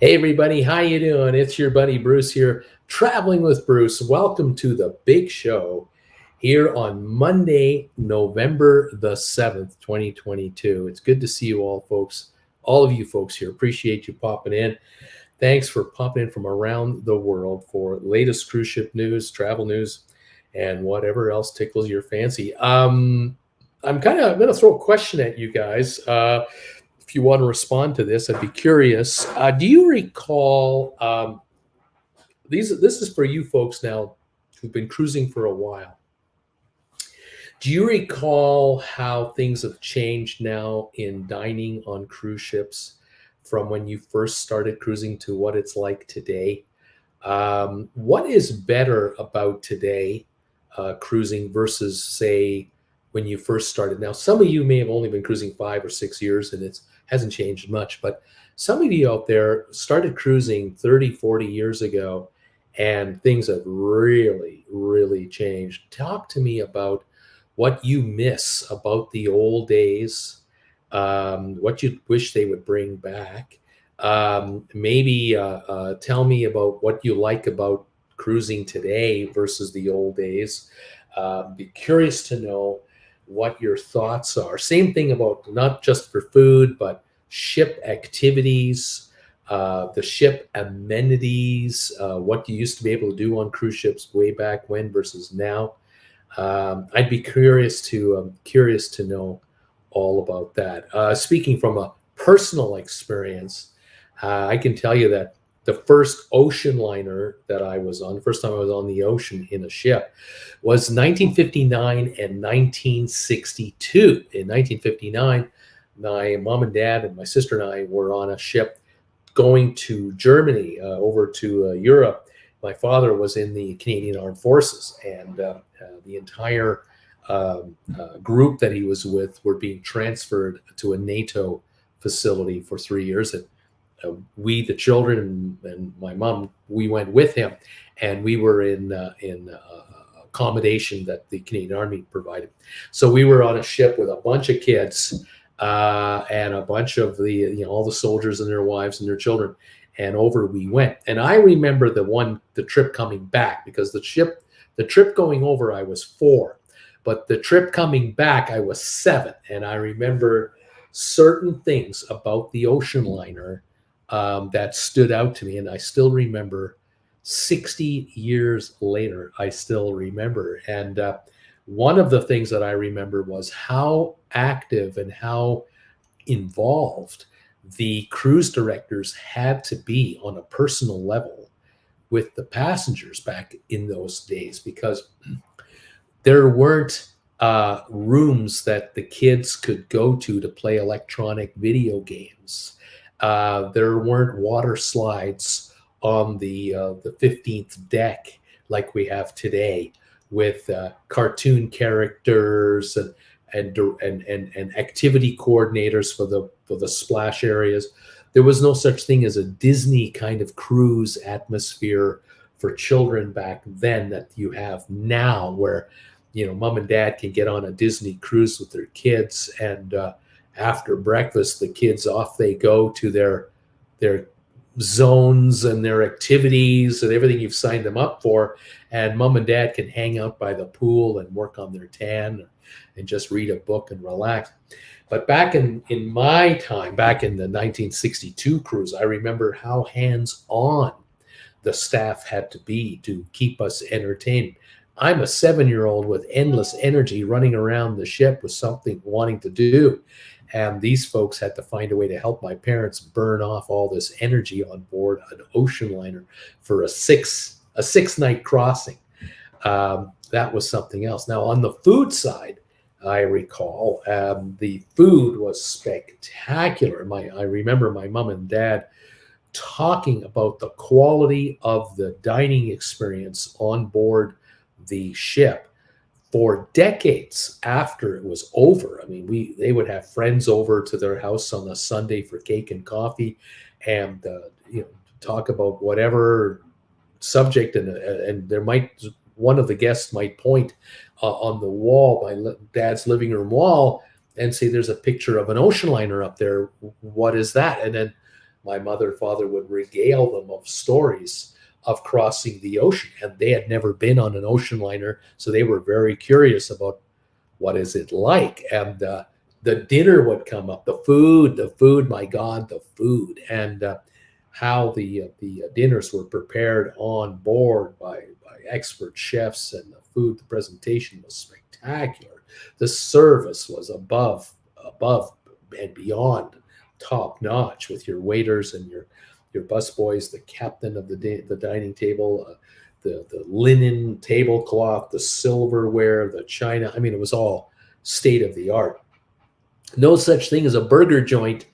Hey everybody, how you doing? It's your buddy Bruce here, traveling with Bruce. Welcome to the big show here on Monday, November the 7th, 2022. It's good to see you all, folks. All of you folks here. Appreciate you popping in. Thanks for popping in from around the world for latest cruise ship news, travel news, and whatever else tickles your fancy. I'm going to throw a question at you guys. If you want to respond to this, I'd be curious. Do you recall This is for you folks now who've been cruising for a while. Do you recall how things have changed now in dining on cruise ships from when you first started cruising to what it's like today? What is better about today cruising versus, say, when you first started? Now, some of you may have only been cruising 5 or 6 years and it hasn't changed much, but some of you out there started cruising 30, 40 years ago and things have really, really changed. Talk to me about what you miss about the old days, what you wish they would bring back. Maybe tell me about what you like about cruising today versus the old days. Be curious to know what your thoughts are. Same thing about not just for food, but ship activities, the ship amenities, what you used to be able to do on cruise ships way back when versus now. I'd be curious to know all about that. Speaking from a personal experience, I can tell you that the first ocean liner that I was on, the first time I was on the ocean in a ship, was 1959 and 1962. In 1959, my mom and dad and my sister and I were on a ship going to Germany, over to Europe. My father was in the Canadian Armed Forces, and the entire group that he was with were being transferred to a NATO facility for 3 years. And we, the children, and my mom, we went with him, and we were in accommodation that the Canadian Army provided. So we were on a ship with a bunch of kids and a bunch of all the soldiers and their wives and their children. And over we went. And I remember the trip coming back, because the trip going over, I was 4, but the trip coming back, I was 7. And I remember certain things about the ocean liner that stood out to me. And I still remember 60 years later, I still remember. And one of the things that I remember was how active and how involved the cruise directors had to be on a personal level with the passengers back in those days, because there weren't rooms that the kids could go to play electronic video games. There weren't water slides on the 15th deck like we have today, with cartoon characters and activity coordinators for the splash areas. There was no such thing as a Disney kind of cruise atmosphere for children back then that you have now, where mom and dad can get on a Disney cruise with their kids, and after breakfast, the kids, off they go to their zones and their activities and everything you've signed them up for, and mom and dad can hang out by the pool and work on their tan and just read a book and relax. But back in my time, back in the 1962 cruise, I remember how hands-on the staff had to be to keep us entertained. I'm a 7-year-old with endless energy running around the ship with something wanting to do. And these folks had to find a way to help my parents burn off all this energy on board an ocean liner for a six night crossing. That was something else. Now, on the food side, I recall the food was spectacular. I remember my mom and dad talking about the quality of the dining experience on board the ship for decades after it was over. I mean, they would have friends over to their house on a Sunday for cake and coffee, and talk about whatever subject, and there might, one of the guests might point on the wall, my dad's living room wall, and say, "There's a picture of an ocean liner up there. What is that?" And then my mother and father would regale them of stories of crossing the ocean, and they had never been on an ocean liner, so they were very curious about what is it like. And the dinner would come up, the food, my God, the food, and how the dinners were prepared on board by expert chefs, and the food, the presentation was spectacular. The service was above and beyond top notch, with your waiters and your busboys, the captain of the dining table, the linen tablecloth, the silverware, the china. I mean, it was all state of the art. No such thing as a burger joint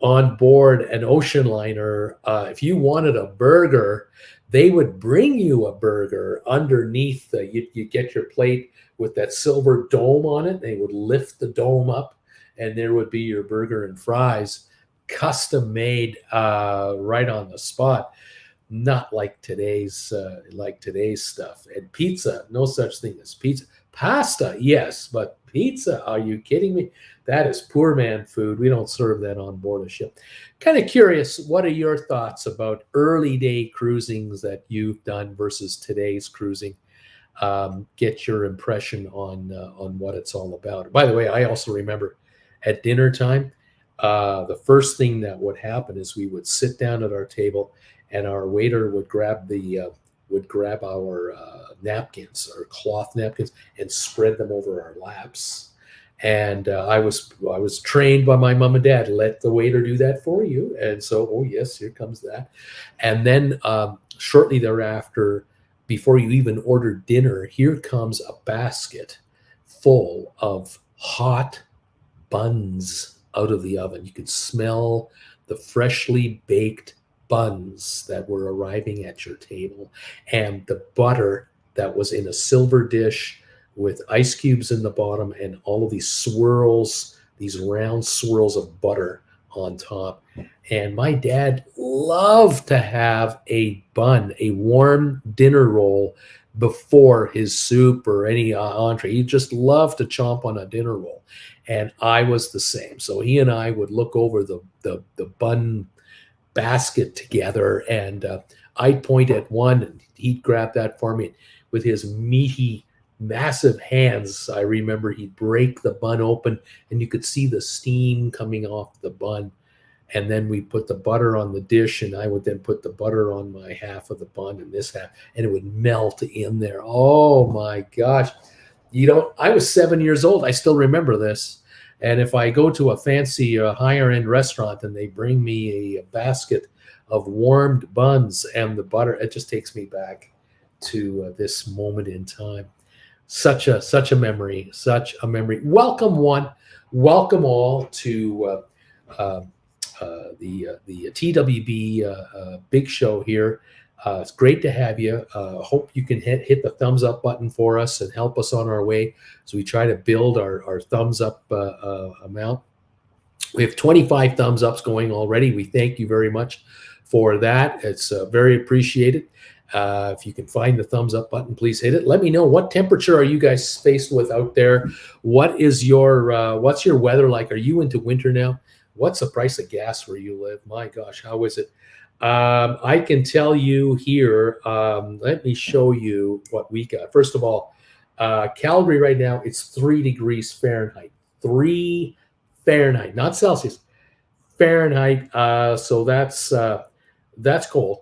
on board an ocean liner. If you wanted a burger, they would bring you a burger underneath. You get your plate with that silver dome on it. They would lift the dome up, and there would be your burger and fries, custom made right on the spot. Not like today's stuff. And pizza, no such thing as pizza. Pasta, yes, but pizza, are you kidding me? That is poor man food. We don't serve that on board a ship. Kind of curious, what are your thoughts about early day cruisings that you've done versus today's cruising? Get your impression on what it's all about. By the way, I also remember at dinner time, the first thing that would happen is we would sit down at our table, and our waiter would grab our napkins, our cloth napkins, and spread them over our laps. And I was trained by my mom and dad, let the waiter do that for you. And so, oh yes, here comes that. And then shortly thereafter, before you even order dinner, here comes a basket full of hot buns out of the oven. You could smell the freshly baked buns that were arriving at your table, and the butter that was in a silver dish with ice cubes in the bottom, and all of these swirls, these round swirls of butter on top. And my dad loved to have a bun, a warm dinner roll, before his soup or any entree. He just loved to chomp on a dinner roll, and I was the same. So he and I would look over the bun basket together, and I'd point at one, and he'd grab that for me with his meaty, massive hands. I remember he'd break the bun open, and you could see the steam coming off the bun. And then we put the butter on the dish, and I would then put the butter on my half of the bun and this half, and it would melt in there. Oh my gosh. I was 7 years old. I still remember this. And if I go to a fancy higher end restaurant and they bring me a basket of warmed buns and the butter, it just takes me back to this moment in time. Such a memory, such a memory. Welcome all to the TWB Big Show here. It's great to have you. Hope you can hit the thumbs up button for us and help us on our way as we try to build our thumbs up amount. We have 25 thumbs ups going already. We thank you very much for that. It's very appreciated. If you can find the thumbs up button, please hit it. Let me know, what temperature are you guys faced with out there? What is what's your weather like? Are you into winter now? What's the price of gas where you live? My gosh, how is it? I can tell you here, let me show you what we got. First of all, Calgary right now, it's 3 degrees Fahrenheit. 3 Fahrenheit, not Celsius. Fahrenheit. So that's cold.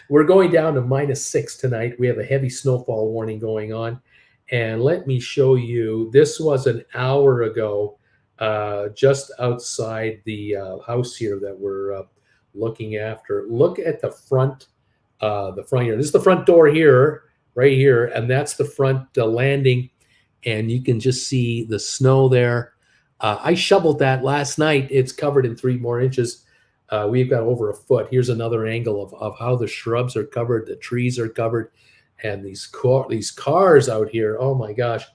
We're going down to -6 tonight. We have a heavy snowfall warning going on. And let me show you, this was an hour ago, just outside the house here that we're looking after. Look at the front here. This is the front door here, right here, and that's the front landing. And you can just see the snow there. I shoveled that last night. It's covered in 3 more inches. We've got over a foot. Here's another angle of how the shrubs are covered, the trees are covered, and these cars out here. Oh my gosh.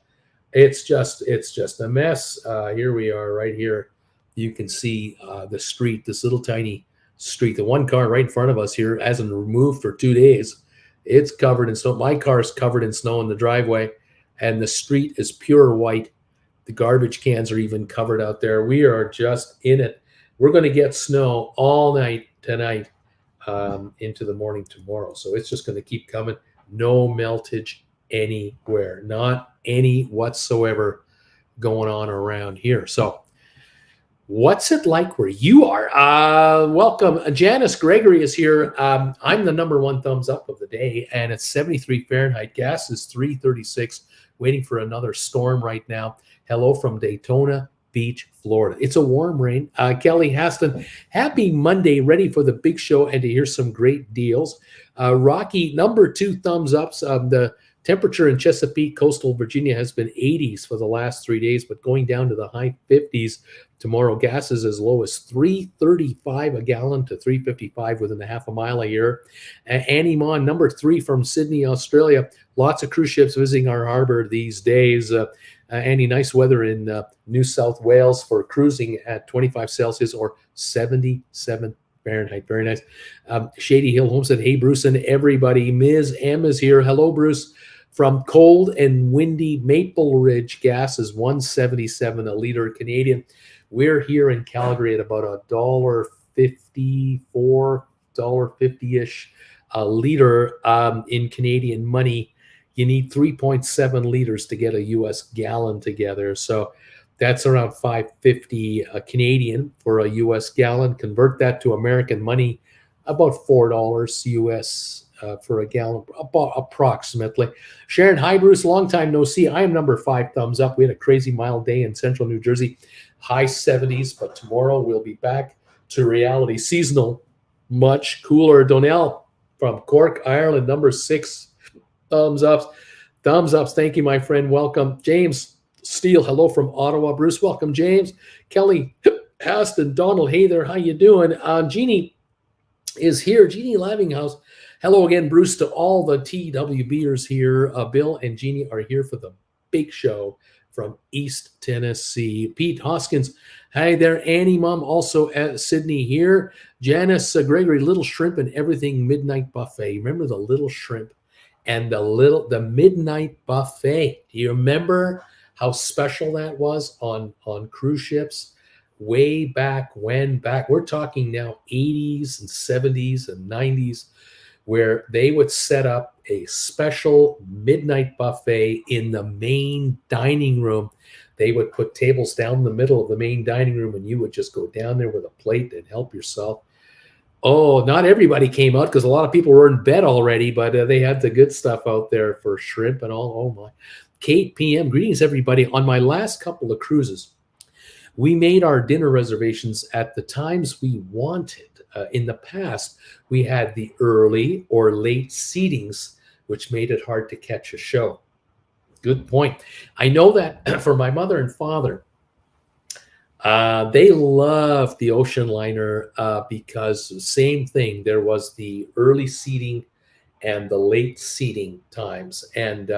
It's just a mess. Here we are right here. You can see the street, this little tiny street. The one car right in front of us here hasn't moved for 2 days. It's covered in snow. My car's covered in snow in the driveway, and the street is pure white. The garbage cans are even covered out there. We are just in it. we're going to get snow all night tonight into the morning tomorrow. So it's just going to keep coming. No meltage anywhere, not any whatsoever going on around here. So what's it like where you are? Welcome. Janice Gregory is here. I'm the number one thumbs up of the day, and it's 73 Fahrenheit. Gas is 336, waiting for another storm right now. Hello from Daytona Beach, Florida. It's a warm rain. Kelly Haston, happy Monday, ready for the big show and to hear some great deals. Rocky, number two thumbs ups. The temperature in Chesapeake, coastal Virginia has been 80s for the last 3 days, but going down to the high 50s tomorrow. Gas is as low as $3.35 a gallon to $3.55 within a half a mile a year. Annie Mon, number three from Sydney, Australia. Lots of cruise ships visiting our harbor these days. Annie, nice weather in New South Wales for cruising at 25 Celsius or 77 Fahrenheit. Very nice. Shady Hill Homestead. Hey, Bruce and everybody. Ms. M is here. Hello, Bruce. From cold and windy Maple Ridge, gas is $1.77 a liter Canadian. We're here in Calgary at about $1.54, $1.50-ish a liter in Canadian money. You need 3.7 liters to get a US gallon together. So that's around $5.50 Canadian for a US gallon. Convert that to American money, about $4 US for a gallon, approximately. Sharon, hi, Bruce. Long time no see. I am number five thumbs up. We had a crazy mild day in central New Jersey, high 70s, but tomorrow we'll be back to reality. Seasonal, much cooler. Donnell from Cork, Ireland, number six thumbs ups. Thumbs ups. Thank you, my friend. Welcome. James Steele, hello from Ottawa. Bruce, welcome. James. Kelly, Aston, Donald, hey there. How you doing? Jeannie is here. Jeannie Lavinghouse. Hello again, Bruce, to all the TWBers here. Bill and Jeannie are here for the big show from East Tennessee. Pete Hoskins, hi there. Annie Mom, also at Sydney here. Janice Gregory, Little Shrimp and Everything Midnight Buffet. Remember the Little Shrimp and the Midnight Buffet? Do you remember how special that was on cruise ships way back when? We're talking now 80s and 70s and 90s, where they would set up a special midnight buffet in the main dining room. They would put tables down the middle of the main dining room, and you would just go down there with a plate and help yourself. Oh, not everybody came out because a lot of people were in bed already, but they had the good stuff out there for shrimp and all. Oh, my. Kate PM, greetings, everybody. On my last couple of cruises, we made our dinner reservations at the times we wanted. In the past, we had the early or late seatings, which made it hard to catch a show. Good point. I know that for my mother and father, they loved the ocean liner because same thing. There was the early seating and the late seating times. And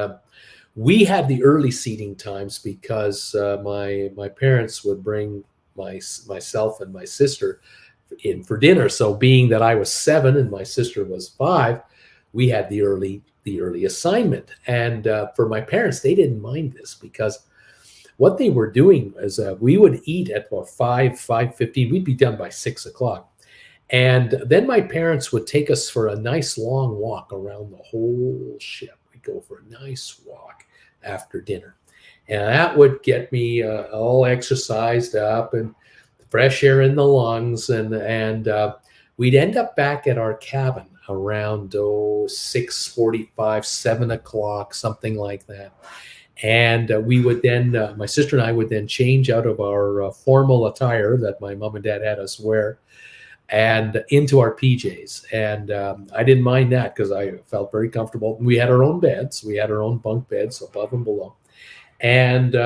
we had the early seating times because my parents would bring myself and my sister in for dinner. So being that I was 7 and my sister was 5, we had the early assignment. And for my parents, they didn't mind this because what they were doing is we would eat at about 5:15. We'd be done by 6 o'clock. And then my parents would take us for a nice long walk around the whole ship. We'd go for a nice walk after dinner. And that would get me all exercised up and fresh air in the lungs. And we'd end up back at our cabin around 6:45, 7 o'clock, something like that. And we would then, my sister and I would then change out of our formal attire that my mom and dad had us wear and into our PJs. And I didn't mind that because I felt very comfortable. We had our own beds. We had our own bunk beds above and below. And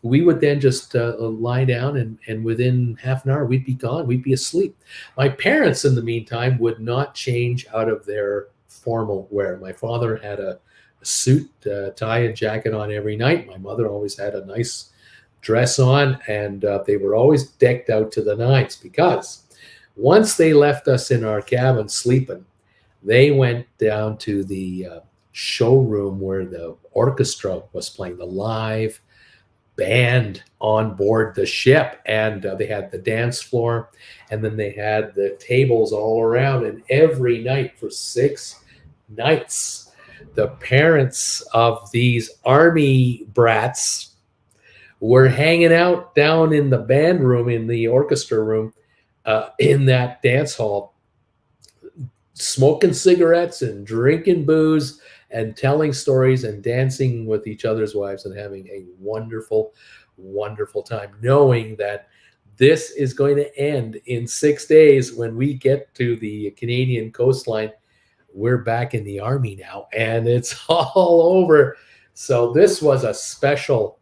we would then just lie down and within half an hour, we'd be gone. We'd be asleep. My parents, in the meantime, would not change out of their formal wear. My father had a suit, tie and jacket on every night. My mother always had a nice dress on, and they were always decked out to the nines because once they left us in our cabin sleeping, they went down to the showroom where the orchestra was playing, the live band on board the ship, and they had the dance floor, and then they had the tables all around, and every night for 6 nights, the parents of these army brats were hanging out down in the band room, in the orchestra room, in that dance hall, smoking cigarettes and drinking booze and telling stories and dancing with each other's wives and having a wonderful, wonderful time, knowing that this is going to end in 6 days when we get to the Canadian coastline. We're back in the army now, and it's all over. So this was a special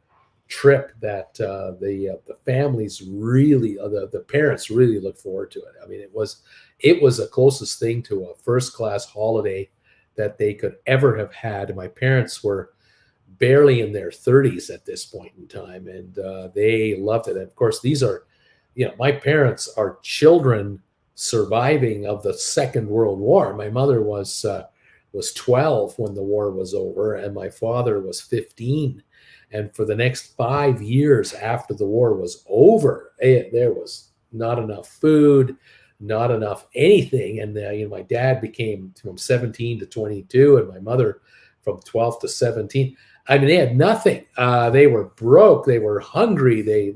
trip that the families really, the parents really look forward to it. I mean, it was the closest thing to a first class holiday that they could ever have had. My parents were barely in their 30s at this point in time, and they loved it. And of course, these are, my parents are children surviving of the Second World War. My mother was 12 when the war was over, and my father was 15. And for the next 5 years after the war was over, there was not enough food, not enough anything. And my dad became from 17 to 22, and my mother from 12 to 17. I mean, they had nothing. They were broke. They were hungry. They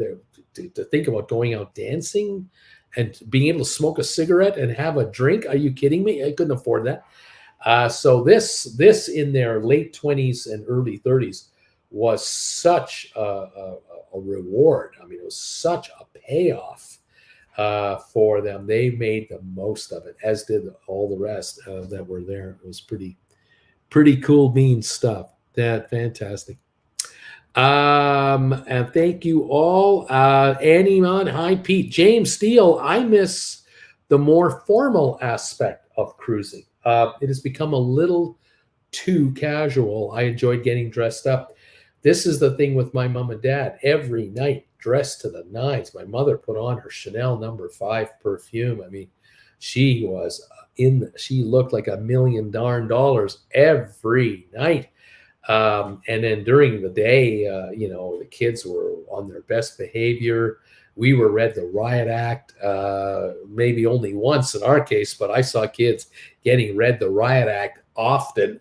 to think about going out dancing and being able to smoke a cigarette and have a drink. Are you kidding me? I couldn't afford that. So this in their late 20s and early 30s was such a reward. I mean, it was such a payoff for them. They made the most of it, as did all the rest that were there. It was pretty cool, mean stuff. That fantastic. And thank you all. Annie Mon, hi Pete, James Steele. I miss the more formal aspect of cruising. It has become a little too casual. I enjoyed getting dressed up. This is the thing with my mom and dad. Every night, dressed to the nines. My mother put on her Chanel No. 5 perfume. I mean, she was she looked like $1 million every night. And then during the day, the kids were on their best behavior. We were read the riot act, maybe only once in our case, but I saw kids getting read the riot act often.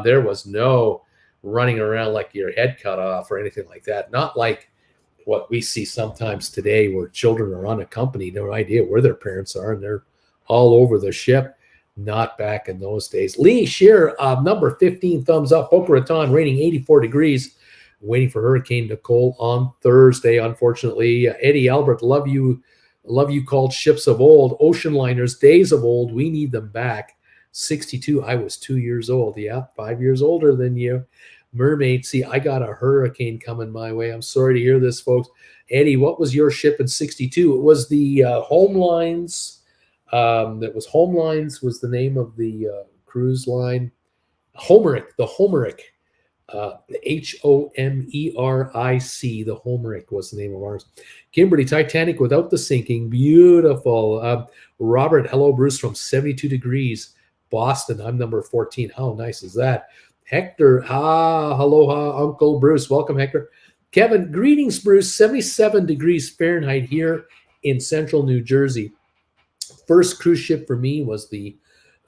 There was no running around like your head cut off or anything like that. Not like what we see sometimes today, where children are unaccompanied, no idea where their parents are, and they're all over the ship. Not back in those days. Lee Shear, number 15, thumbs up. Boca Raton, raining 84 degrees. Waiting for Hurricane Nicole on Thursday, unfortunately. Eddie Albert, love you called ships of old. Ocean liners, days of old. We need them back. 62, I was 2 years old. Yeah, 5 years older than you. Mermaid, see, I got a hurricane coming my way. I'm sorry to hear this, folks. Eddie, what was your ship in 62? It was the Home Lines. That was Home Lines was the name of the cruise line. Homeric, the Homeric. Homeric, the Homeric was the name of ours. Kimberly, Titanic without the sinking, beautiful. Robert, hello, Bruce from 72 degrees, Boston. I'm number 14. How nice is that? Hector, aloha, Uncle Bruce. Welcome, Hector. Kevin, greetings, Bruce. 77 degrees Fahrenheit here in central New Jersey. First cruise ship for me was the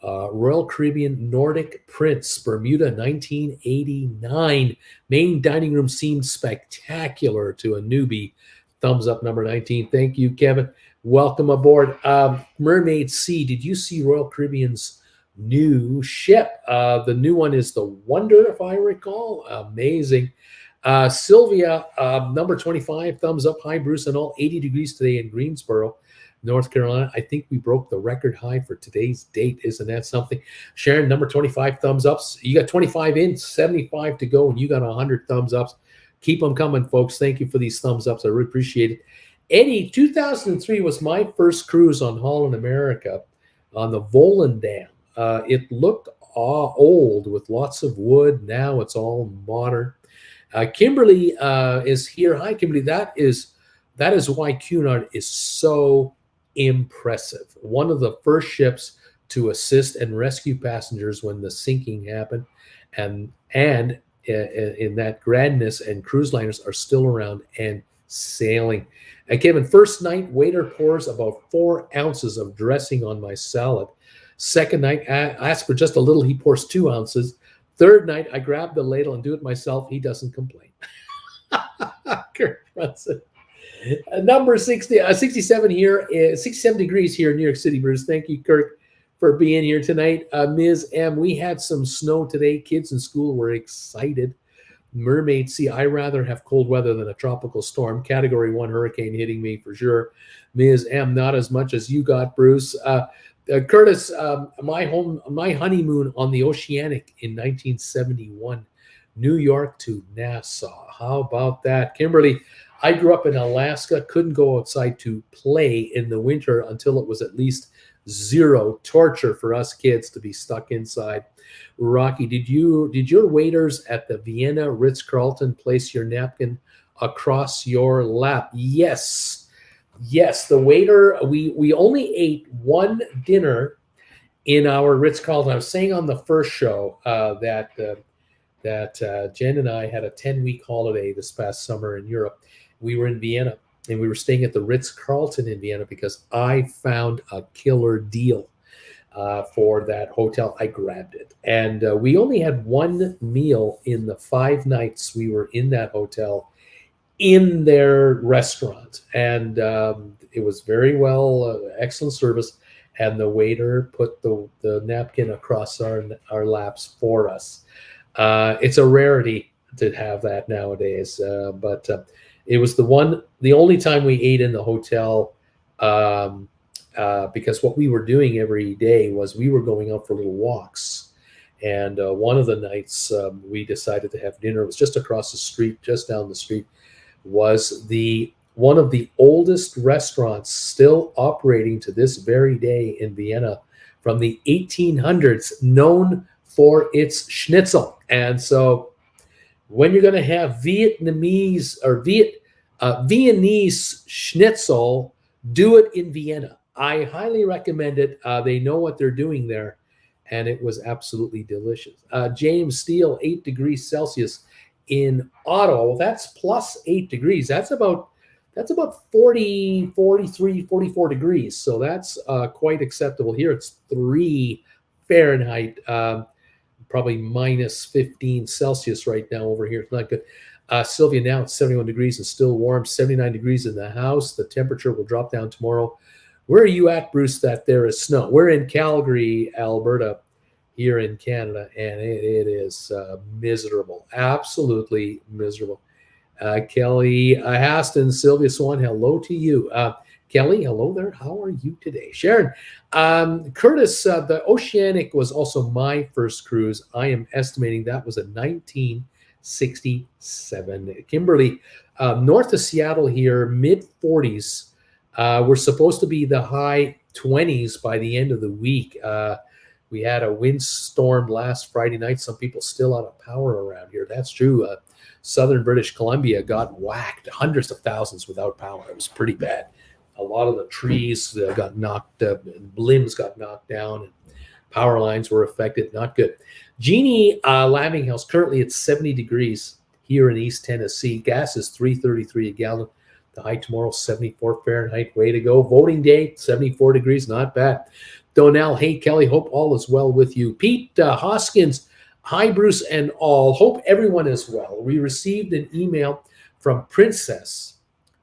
Royal Caribbean Nordic Prince, Bermuda, 1989. Main dining room seemed spectacular to a newbie. Thumbs up, number 19. Thank you, Kevin. Welcome aboard. Mermaid Sea, did you see Royal Caribbean's new ship? The new one is the Wonder, if I recall. Amazing. Sylvia, number 25, thumbs up. Hi, Bruce, and all. 80 degrees today in Greensboro, North Carolina. I think we broke the record high for today's date. Isn't that something? Sharon, number 25, thumbs ups. You got 25 in, 75 to go, and you got 100 thumbs ups. Keep them coming, folks. Thank you for these thumbs ups. I really appreciate it. Eddie, 2003 was my first cruise on Holland America on the Volendam. It looked old with lots of wood. Now it's all modern. Kimberly is here. Hi, Kimberly. That is why Cunard is so impressive. One of the first ships to assist and rescue passengers when the sinking happened, and in that grandness, and cruise liners are still around and sailing. And Kevin, first night, waiter pours about 4 ounces of dressing on my salad. Second night, I ask for just a little. He pours 2 ounces. Third night, I grab the ladle and do it myself. He doesn't complain. Kurt Brunson. Number 67 here, 67 degrees here in New York City, Bruce. Thank you, Kirk, for being here tonight. Ms. M, we had some snow today. Kids in school were excited. Mermaid Sea, I rather have cold weather than a tropical storm. Category 1 hurricane hitting me for sure. Ms. M, not as much as you got, Bruce. Curtis, my honeymoon on the Oceanic in 1971, New York to Nassau. How about that? Kimberly, I grew up in Alaska, couldn't go outside to play in the winter until it was at least 0. Torture for us kids to be stuck inside. Rocky, did your waiters at the Vienna Ritz-Carlton place your napkin across your lap? Yes, the waiter, we only ate one dinner in our Ritz-Carlton. I was saying on the first show that Jen and I had a 10-week holiday this past summer in Europe. We were in Vienna, and we were staying at the Ritz-Carlton in Vienna because I found a killer deal for that hotel. I grabbed it. And we only had one meal in the 5 nights we were in that hotel in their restaurant. And it was very well, excellent service. And the waiter put the napkin across our laps for us. It's a rarity to have that nowadays, but it was the only time we ate in the hotel, because what we were doing every day was we were going out for little walks. And one of the nights we decided to have dinner. It was just across the street, just down the street, was one of the oldest restaurants still operating to this very day in Vienna from the 1800s, known for its schnitzel. And so when you're going to have Viennese schnitzel, do it in Vienna. I highly recommend it. They know what they're doing there, and it was absolutely delicious. James Steele, 8 degrees Celsius in Ottawa. Well, that's plus 8 degrees. That's about 40, 43, 44 degrees. So that's quite acceptable. Here it's 3 Fahrenheit, probably minus 15 Celsius right now over here. It's not good. Sylvia, now it's 71 degrees and still warm, 79 degrees in the house. The temperature will drop down tomorrow. Where are you at, Bruce, that there is snow? We're in Calgary, Alberta, here in Canada, and it is miserable, absolutely miserable. Kelly Haston, Sylvia Swan, hello to you. Kelly, hello there. How are you today? Sharon, Curtis, the Oceanic was also my first cruise. I am estimating that was a 1967. Kimberly, north of Seattle here, mid-40s. We're supposed to be the high 20s by the end of the week. We had a windstorm last Friday night. Some people still out of power around here. That's true. Southern British Columbia got whacked, hundreds of thousands without power. It was pretty bad. A lot of the trees got knocked, limbs got knocked down, and power lines were affected. Not good. Jeannie Lamminghouse, currently it's 70 degrees here in East Tennessee. Gas is $3.33 a gallon. The high tomorrow, 74 Fahrenheit. Way to go. Voting day, 74 degrees. Not bad. Donnell, hey, Kelly, hope all is well with you. Pete Hoskins, hi, Bruce and all. Hope everyone is well. We received an email from Princess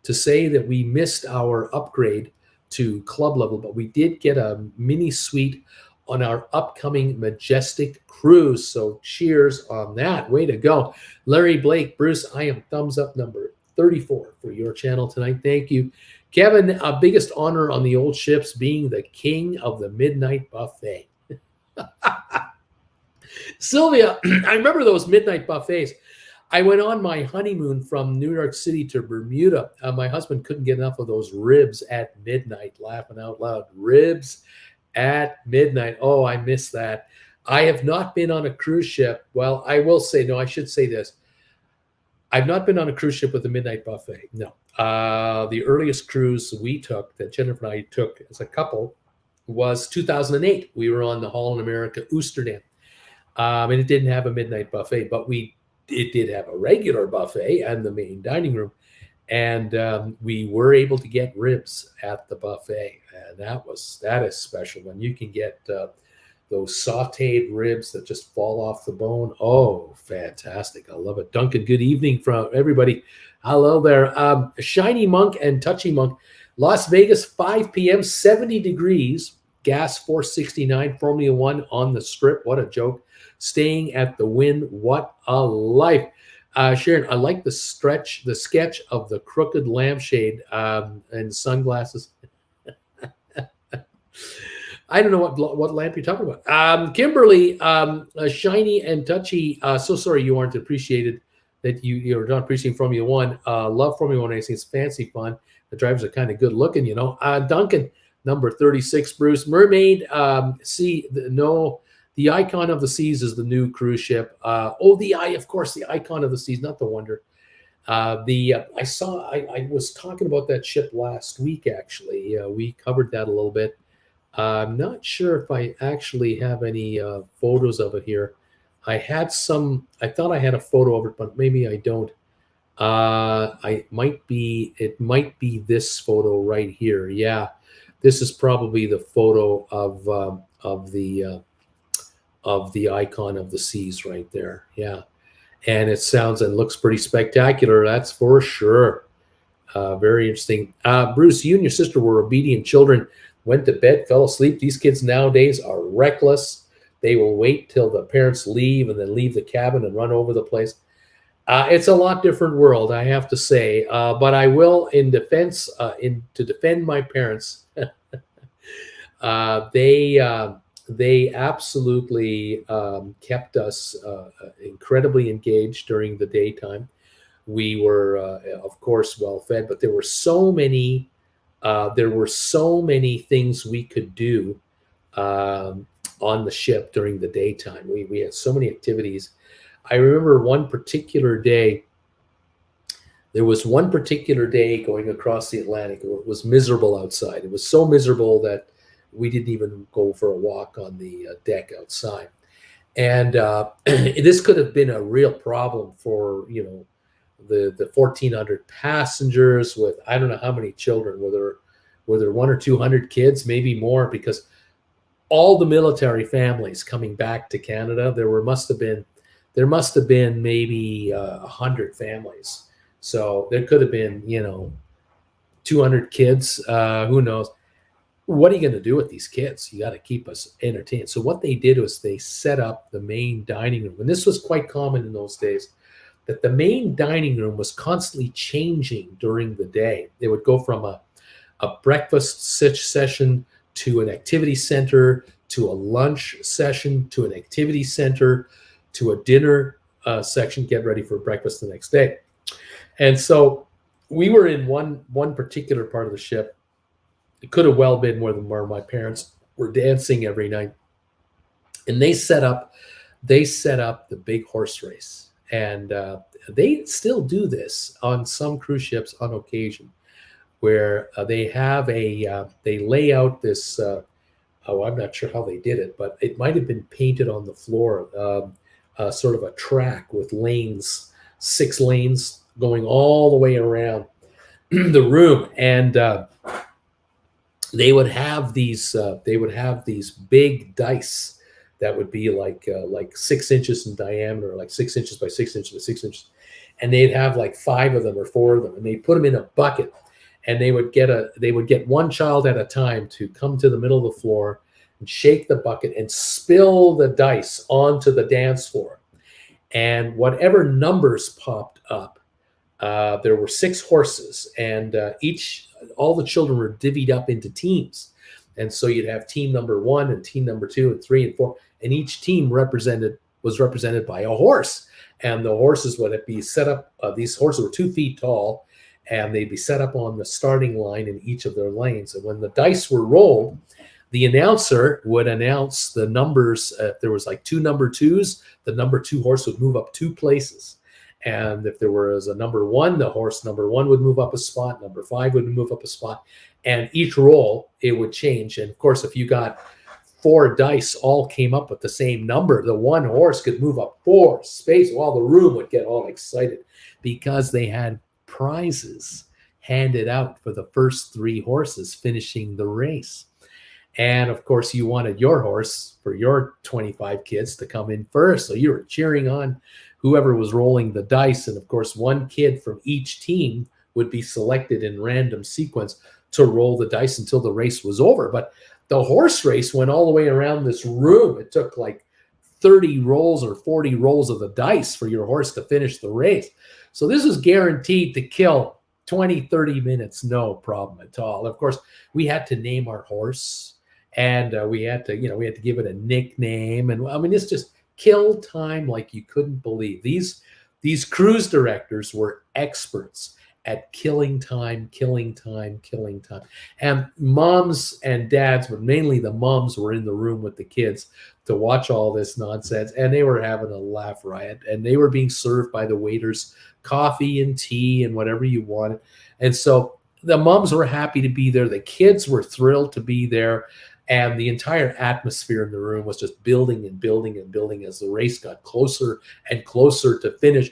to say that we missed our upgrade to club level, but we did get a mini suite on our upcoming Majestic cruise. So cheers on that. Way to go. Larry Blake, Bruce, I am thumbs up number 34 for your channel tonight. Thank you. Kevin, biggest honor on the old ships, being the king of the midnight buffet. Sylvia, I remember those midnight buffets. I went on my honeymoon from New York City to Bermuda. My husband couldn't get enough of those ribs at midnight, laughing out loud. Ribs at midnight. Oh, I miss that. I have not been on a cruise ship. Well, I will say, no, I should say this. I've not been on a cruise ship with a midnight buffet. No. The earliest cruise we took, that Jennifer and I took as a couple, was 2008. We were on the Holland America Oosterdam. And it didn't have a midnight buffet, but we it did have a regular buffet and the main dining room, and we were able to get ribs at the buffet, and that is special when you can get those sautéed ribs that just fall off the bone. Oh, fantastic. I love it. Duncan, good evening from everybody. Hello there. Shiny Monk and Touchy Monk. Las Vegas, 5 p.m., 70 degrees, gas 469, Formula One on the strip. What a joke. Staying at the Wynn. What a life. Sharon, I like the sketch of the crooked lampshade and sunglasses. I don't know what lamp you're talking about. Kimberly, Shiny and Touchy. So sorry you aren't appreciated, that you're not appreciating Formula One. Love Formula One racing. It's fancy fun. The drivers are kind of good looking, you know. Duncan, number 36, Bruce. Mermaid, the Icon of the Seas is the new cruise ship. Of course, the Icon of the Seas, not the Wonder. I was talking about that ship last week, actually. We covered that a little bit. I'm not sure if I actually have any photos of it here. I thought I had a photo of it, but maybe I don't. It might be this photo right here. Yeah, this is probably the photo of the Icon of the Seas right there. Yeah, and it sounds and looks pretty spectacular. That's for sure. Very interesting. Bruce, you and your sister were obedient children. Went to bed, fell asleep. These kids nowadays are reckless. They will wait till the parents leave and then leave the cabin and run over the place. It's a lot different world, I have to say. But I will, to defend my parents, they absolutely kept us incredibly engaged during the daytime. We were, of course, well fed, but there were so many things we could do on the ship during the daytime. We had so many activities. I remember one particular day. There was one particular day going across the Atlantic. It was miserable outside. It was so miserable that we didn't even go for a walk on the deck outside. And this could have been a real problem for, the 1,400 passengers with I don't know how many children. Were there 100 or 200 kids, maybe more, because all the military families coming back to Canada, there must have been maybe 100 families. So there could have been 200 kids. Who knows? What are you going to do with these kids? You got to keep us entertained. So what they did was they set up the main dining room, and this was quite common in those days, that the main dining room was constantly changing during the day. They would go from a breakfast session to an activity center, to a lunch session, to an activity center, to a dinner section, get ready for breakfast the next day. And so we were in one particular part of the ship. It could have well been more than where my parents were dancing every night. And they set up the big horse race. And they still do this on some cruise ships on occasion, where they lay out this, I'm not sure how they did it, but it might have been painted on the floor, sort of a track with lanes, 6 lanes going all the way around the room. And they would have these big dice that would be like 6 inches in diameter, like 6 inches by 6 inches by 6 inches. And they'd have like 5 of them or 4 of them, and they'd put them in a bucket. And they would get one child at a time to come to the middle of the floor and shake the bucket and spill the dice onto the dance floor. And whatever numbers popped up, there were 6 horses, and all the children were divvied up into teams. And so you'd have team number 1 and team number 2 and 3 and 4, and each team was represented by a horse. And the horses would be set up. These horses were 2 feet tall, and they'd be set up on the starting line in each of their lanes. And when the dice were rolled, the announcer would announce the numbers. If there was like 2 number 2s, the number 2 horse would move up 2 places. And if there was a number 1, the horse number 1 would move up a spot. Number 5 would move up a spot. And each roll, it would change. And of course, if you got 4 dice all came up with the same number, the one horse could move up 4 spaces while the room would get all excited because they had prizes handed out for the first 3 horses finishing the race. And of course, you wanted your horse for your 25 kids to come in first. So you were cheering on whoever was rolling the dice. And of course, one kid from each team would be selected in random sequence to roll the dice until the race was over. But the horse race went all the way around this room. It took like 30 rolls or 40 rolls of the dice for your horse to finish the race. So this is guaranteed to kill 20, 30 minutes, no problem at all. Of course, we had to name our horse, and we had to give it a nickname. And I mean, it's just kill time like you couldn't believe. These cruise directors were experts at killing time. And moms and dads, but mainly the moms, were in the room with the kids to watch all this nonsense, and they were having a laugh riot, and they were being served by the waiters coffee and tea and whatever you wanted. And so the moms were happy to be there. The kids were thrilled to be there. And the entire atmosphere in the room was just building and building and building as the race got closer and closer to finish.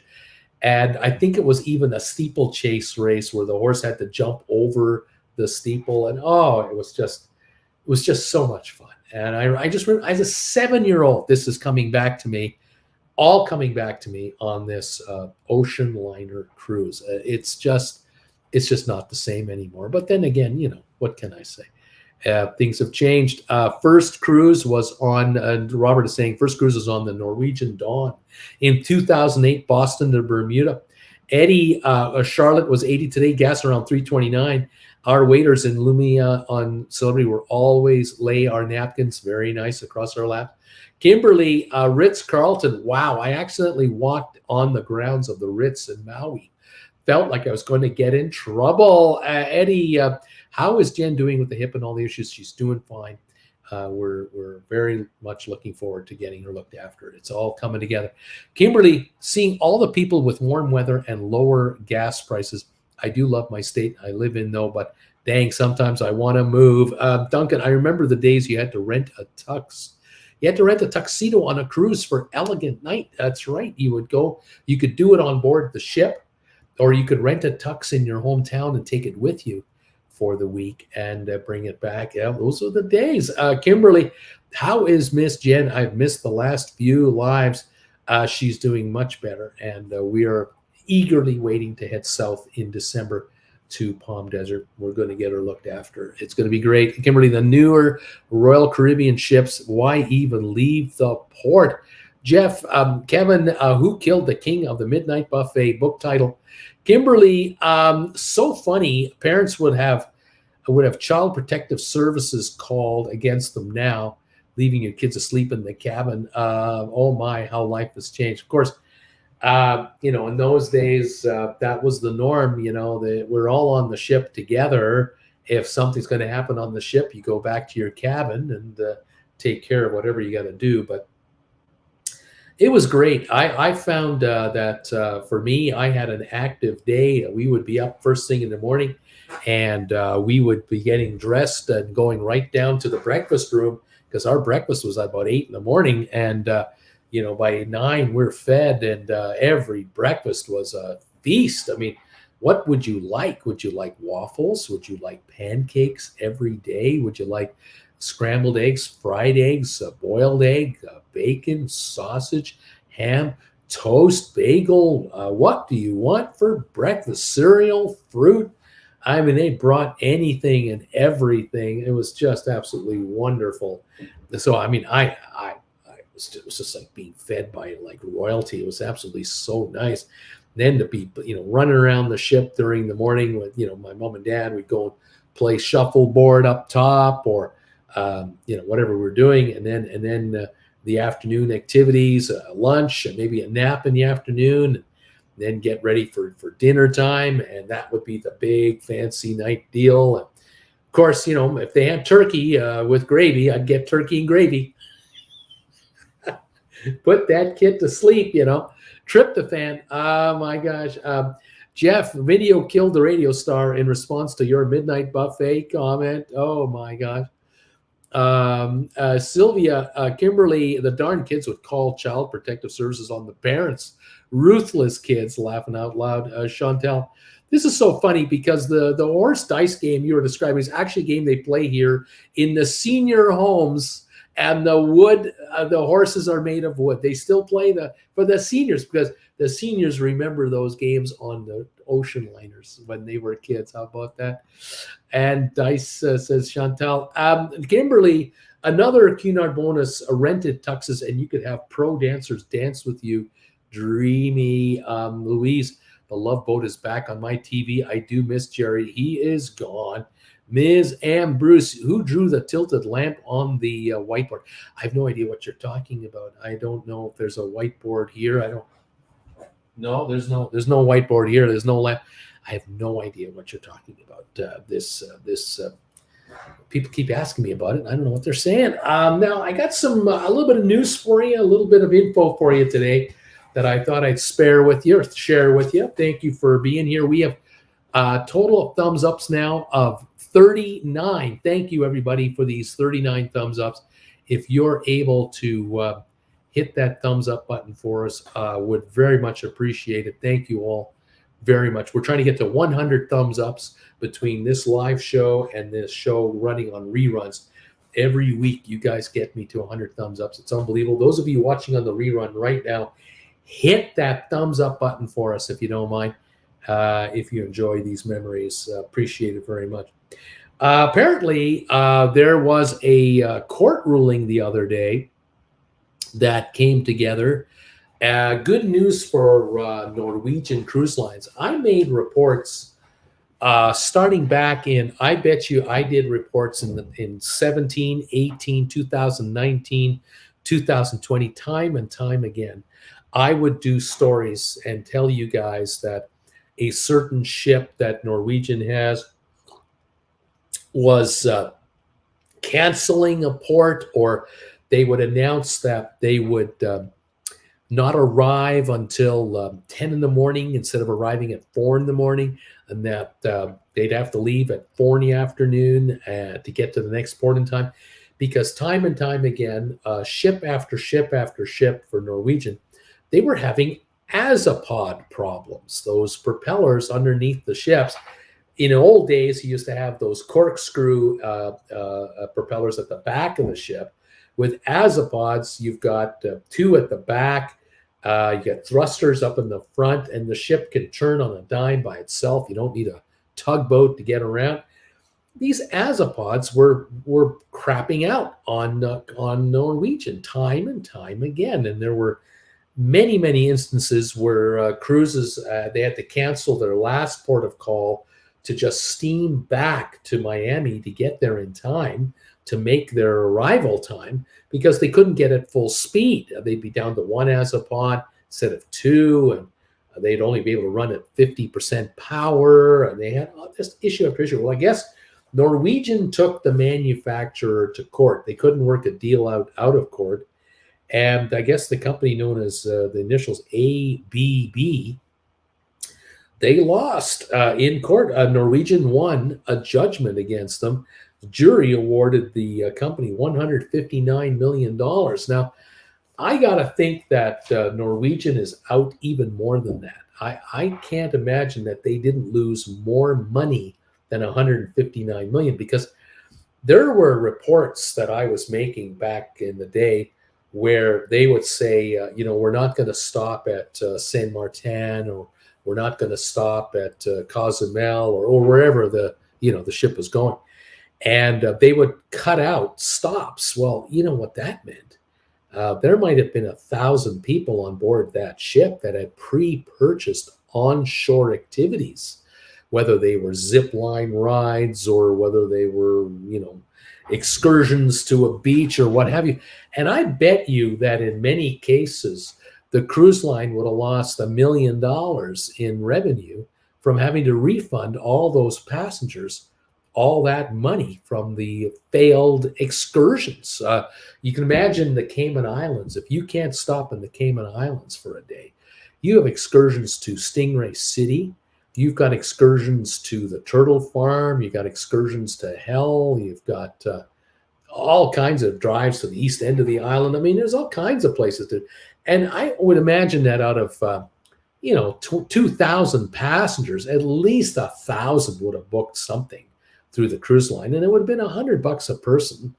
And I think it was even a steeplechase race where the horse had to jump over the steeple. And it was just so much fun. And I just remember, as a 7-year-old, this is coming back to me, all coming back to me on this ocean liner cruise. It's just not the same anymore. But then again, what can I say? Things have changed. First cruise was on, Robert is saying, first cruise was on the Norwegian Dawn in 2008, Boston to Bermuda. Eddie, Charlotte was 80 today, gas around 329. Our waiters in Lumia on Celebrity were always lay our napkins, very nice, across our lap. Kimberly, Ritz-Carlton, wow, I accidentally walked on the grounds of the Ritz in Maui. Felt like I was going to get in trouble. Eddie, how is Jen doing with the hip and all the issues? She's doing fine. We're very much looking forward to getting her looked after. It's all coming together. Kimberly, seeing all the people with warm weather and lower gas prices. I do love my state I live in, though, but dang, sometimes I want to move. Duncan, I remember the days you had to rent a tux. You had to rent a tuxedo on a cruise for elegant night. That's right. You could do it on board the ship, or you could rent a tux in your hometown and take it with you for the week and bring it back. Yeah, those are the days. Kimberly, how is Miss Jen? I've missed the last few lives. She's doing much better, and we are eagerly waiting to head south in December to Palm Desert. We're going to get her looked after. It's going to be great. Kimberly, the newer Royal Caribbean ships, why even leave the port? Jeff, Kevin, Who Killed the King of the Midnight Buffet, book title. Kimberly, so funny. Parents would have Child Protective Services called against them now, leaving your kids asleep in the cabin. Oh my, how life has changed. Of course, in those days, that was the norm. We're all on the ship together. If something's going to happen on the ship, you go back to your cabin and take care of whatever you got to do. But it was great. I found that for me, I had an active day. We would be up first thing in the morning, and we would be getting dressed and going right down to the breakfast room, because our breakfast was about 8 in the morning. And, by 9 we're fed, and every breakfast was a feast. I mean, what would you like? Would you like waffles? Would you like pancakes every day? Would you like scrambled eggs, fried eggs, boiled egg, bacon, sausage, ham, toast, bagel? What do you want for breakfast? Cereal, fruit? I mean, they brought anything and everything. It was just absolutely wonderful. So, I mean, it was just like being fed by like royalty. It was absolutely so nice. Then to be, running around the ship during the morning with, my mom and dad, we'd go and play shuffleboard up top, or whatever we're doing, and then the afternoon activities, lunch, and maybe a nap in the afternoon, and then get ready for dinner time, and that would be the big fancy night deal. And of course, if they had turkey with gravy, I'd get turkey and gravy. Put that kid to sleep, Tryptophan. Oh my gosh. Jeff, video killed the radio star in response to your midnight buffet comment. Oh my gosh. Sylvia, Kimberly, the darn kids would call Child Protective Services on the parents. Ruthless kids, laughing out loud. Chantel, this is so funny because the horse dice game you were describing is actually a game they play here in the senior homes, and the wood, the horses are made of wood. They still play for the seniors because the seniors remember those games on the ocean liners when they were kids. How about that? And Dice says, Chantal, Kimberly, another Cunard bonus, rented tuxes, and you could have pro dancers dance with you. Dreamy. Louise, the Love Boat is back on my TV. I do miss Jerry. He is gone. Ms. Am Bruce, who drew the tilted lamp on the whiteboard? I have no idea what you're talking about. I don't know if there's a whiteboard here. I don't. No, there's no whiteboard here. There's no lamp. I have no idea what you're talking about. People keep asking me about it. I don't know what they're saying. Now I got a little bit of news for you, a little bit of info for you today that I thought I'd share with you. Thank you for being here. We have a total of thumbs ups now of 39. Thank you everybody for these 39 thumbs ups. If you're able to hit that thumbs up button for us, would very much appreciate it. Thank you all very much. We're trying to get to 100 thumbs ups between this live show and this show running on reruns. Every week, you guys get me to 100 thumbs ups. It's unbelievable. Those of you watching on the rerun right now, hit that thumbs up button for us if you don't mind. If you enjoy these memories, appreciate it very much. Apparently, there was a court ruling the other day that came together. Good news for Norwegian Cruise Lines. I made reports starting back in, I bet you I did reports in 17, 18, 2019, 2020, time and time again. I would do stories and tell you guys that a certain ship that Norwegian has was canceling a port, or they would announce that they would not arrive until 10 in the morning instead of arriving at 4 in the morning, and that they'd have to leave at 4 in the afternoon to get to the next port in time. Because time and time again, ship after ship after ship for Norwegian, they were having azopod problems, those propellers underneath the ships. In the old days, you used to have those corkscrew propellers at the back of the ship. With azopods, you've got two at the back. You get thrusters up in the front, and the ship can turn on a dime by itself. You don't need a tugboat to get around. These azopods were crapping out on Norwegian time and time again, and there were many instances where cruises they had to cancel their last port of call to just steam back to Miami to get there in time to make their arrival time, because they couldn't get at full speed. They'd be down to one azopod instead of two, and they'd only be able to run at 50% power, and they had this issue after issue. Well, I guess Norwegian took the manufacturer to court. They couldn't work a deal out of court, and I guess the company known as the initials ABB, they lost in court. Norwegian won a judgment against them. The jury awarded the company $159 million. Now, I got to think that Norwegian is out even more than that. I can't imagine that they didn't lose more money than $159 million, because there were reports that I was making back in the day where they would say, we're not going to stop at Saint Martin, or we're not going to stop at Cozumel, or wherever the ship was going. And they would cut out stops. Well, you know what that meant. There might have been 1,000 people on board that ship that had pre-purchased onshore activities, whether they were zip line rides or whether they were, excursions to a beach or what have you. And I bet you that in many cases, the cruise line would have lost $1 million in revenue from having to refund all those passengers all that money from the failed excursions. You can imagine the Cayman Islands. If you can't stop in the Cayman Islands for a day, you have excursions to Stingray City. You've got excursions to the Turtle Farm. You've got excursions to Hell. You've got all kinds of drives to the east end of the island. I mean, there's all kinds of places to, and I would imagine that out of 2,000 passengers, at least 1,000 would have booked something through the cruise line, and it would have been $100 a person.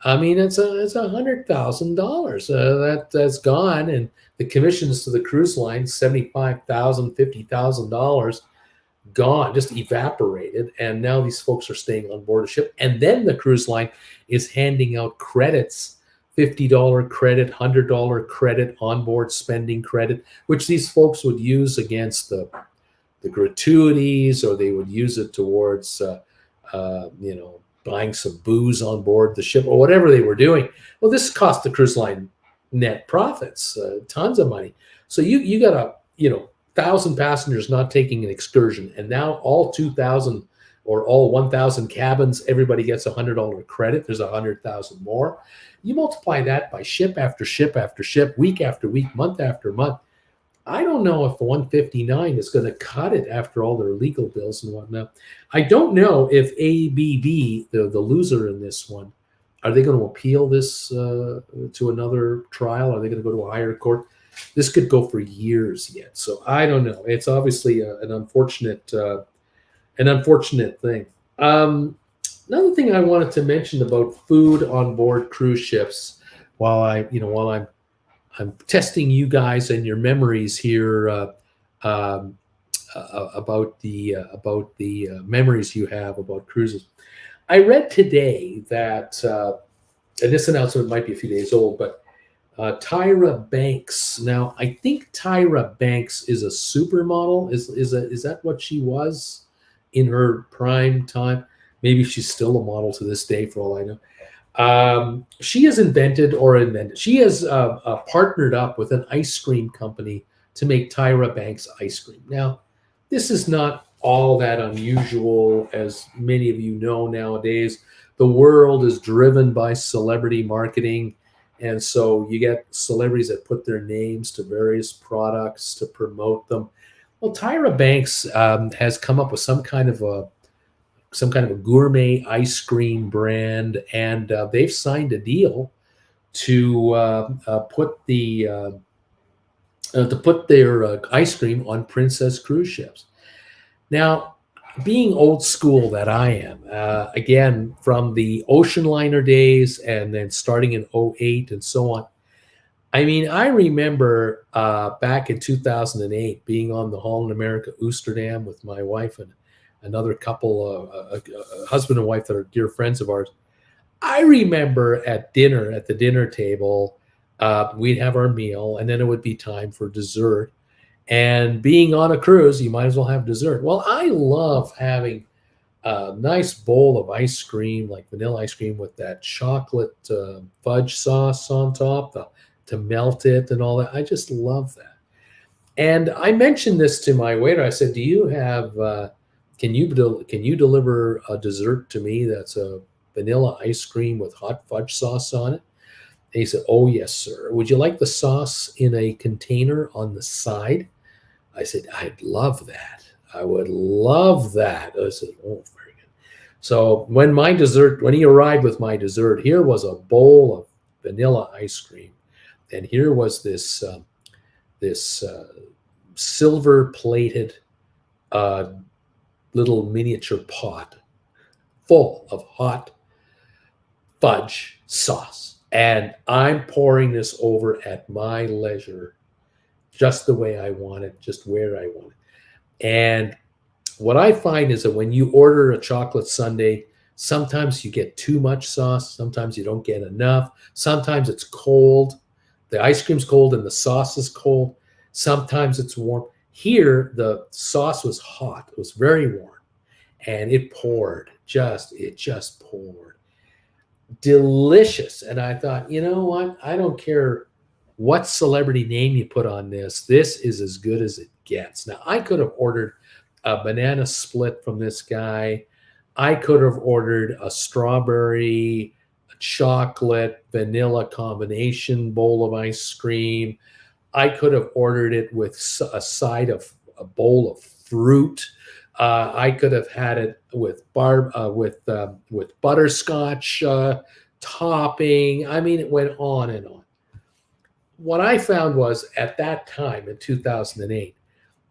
I mean, it's $100,000 that's gone, and the commissions to the cruise line $75,000, $50,000 gone, just evaporated. And now these folks are staying on board a ship, and then the cruise line is handing out credits, $50 credit, $100 credit, onboard spending credit, which these folks would use against the gratuities, or they would use it towards buying some booze on board the ship or whatever they were doing. Well, this cost the cruise line net profits, tons of money. So you got a 1,000 passengers not taking an excursion, and now all 2,000 or all 1,000 cabins, everybody gets $100 credit. There's 100,000 more. You multiply that by ship after ship after ship, week after week, month after month. I don't know if the 159 is going to cut it after all their legal bills and whatnot. I don't know if ABB, the loser in this one, are they going to appeal this to another trial? Are they going to go to a higher court? This could go for years yet. So I don't know. It's obviously an unfortunate thing. Another thing I wanted to mention about food on board cruise ships, while I'm testing you guys and your memories here about the memories you have about cruises. I read today that, and this announcement might be a few days old, but Tyra Banks. Now, I think Tyra Banks is a supermodel. Is that what she was in her prime time? Maybe she's still a model to this day, for all I know. She has she has partnered up with an ice cream company to make Tyra Banks ice cream. Now, this is not all that unusual, as many of you know nowadays. The world is driven by celebrity marketing, and so you get celebrities that put their names to various products to promote them. Well, Tyra Banks has come up with some kind of a gourmet ice cream brand, and they've signed a deal to put their ice cream on Princess cruise ships. Now, being old school that I am, again, from the ocean liner days and then starting in '08 and so on, I mean, I remember back in 2008 being on the Holland America Oosterdam with my wife and another couple, a husband and wife that are dear friends of ours. I remember at the dinner table, we'd have our meal, and then it would be time for dessert. And being on a cruise, you might as well have dessert. Well, I love having a nice bowl of ice cream, like vanilla ice cream with that chocolate fudge sauce on top to melt it and all that. I just love that. And I mentioned this to my waiter. I said, "Do you have? Can you deliver a dessert to me that's a vanilla ice cream with hot fudge sauce on it?" And he said, "Oh, yes, sir. Would you like the sauce in a container on the side?" I said, "I'd love that. I would love that." I said, "Oh, very good." So when he arrived with my dessert, here was a bowl of vanilla ice cream, and here was this silver-plated little miniature pot full of hot fudge sauce. And I'm pouring this over at my leisure, just the way I want it, just where I want it. And what I find is that when you order a chocolate sundae, sometimes you get too much sauce, sometimes you don't get enough, sometimes it's cold, the ice cream's cold and the sauce is cold, sometimes it's warm. Here, the sauce was hot, it was very warm, and it just poured. Delicious. And I thought, you know what? I don't care what celebrity name you put on this. This is as good as it gets. Now, I could have ordered a banana split from this guy. I could have ordered a strawberry, chocolate, vanilla combination bowl of ice cream. I could have ordered it with a bowl of fruit. I could have had it with butterscotch topping. I mean, it went on and on. What I found was at that time in 2008,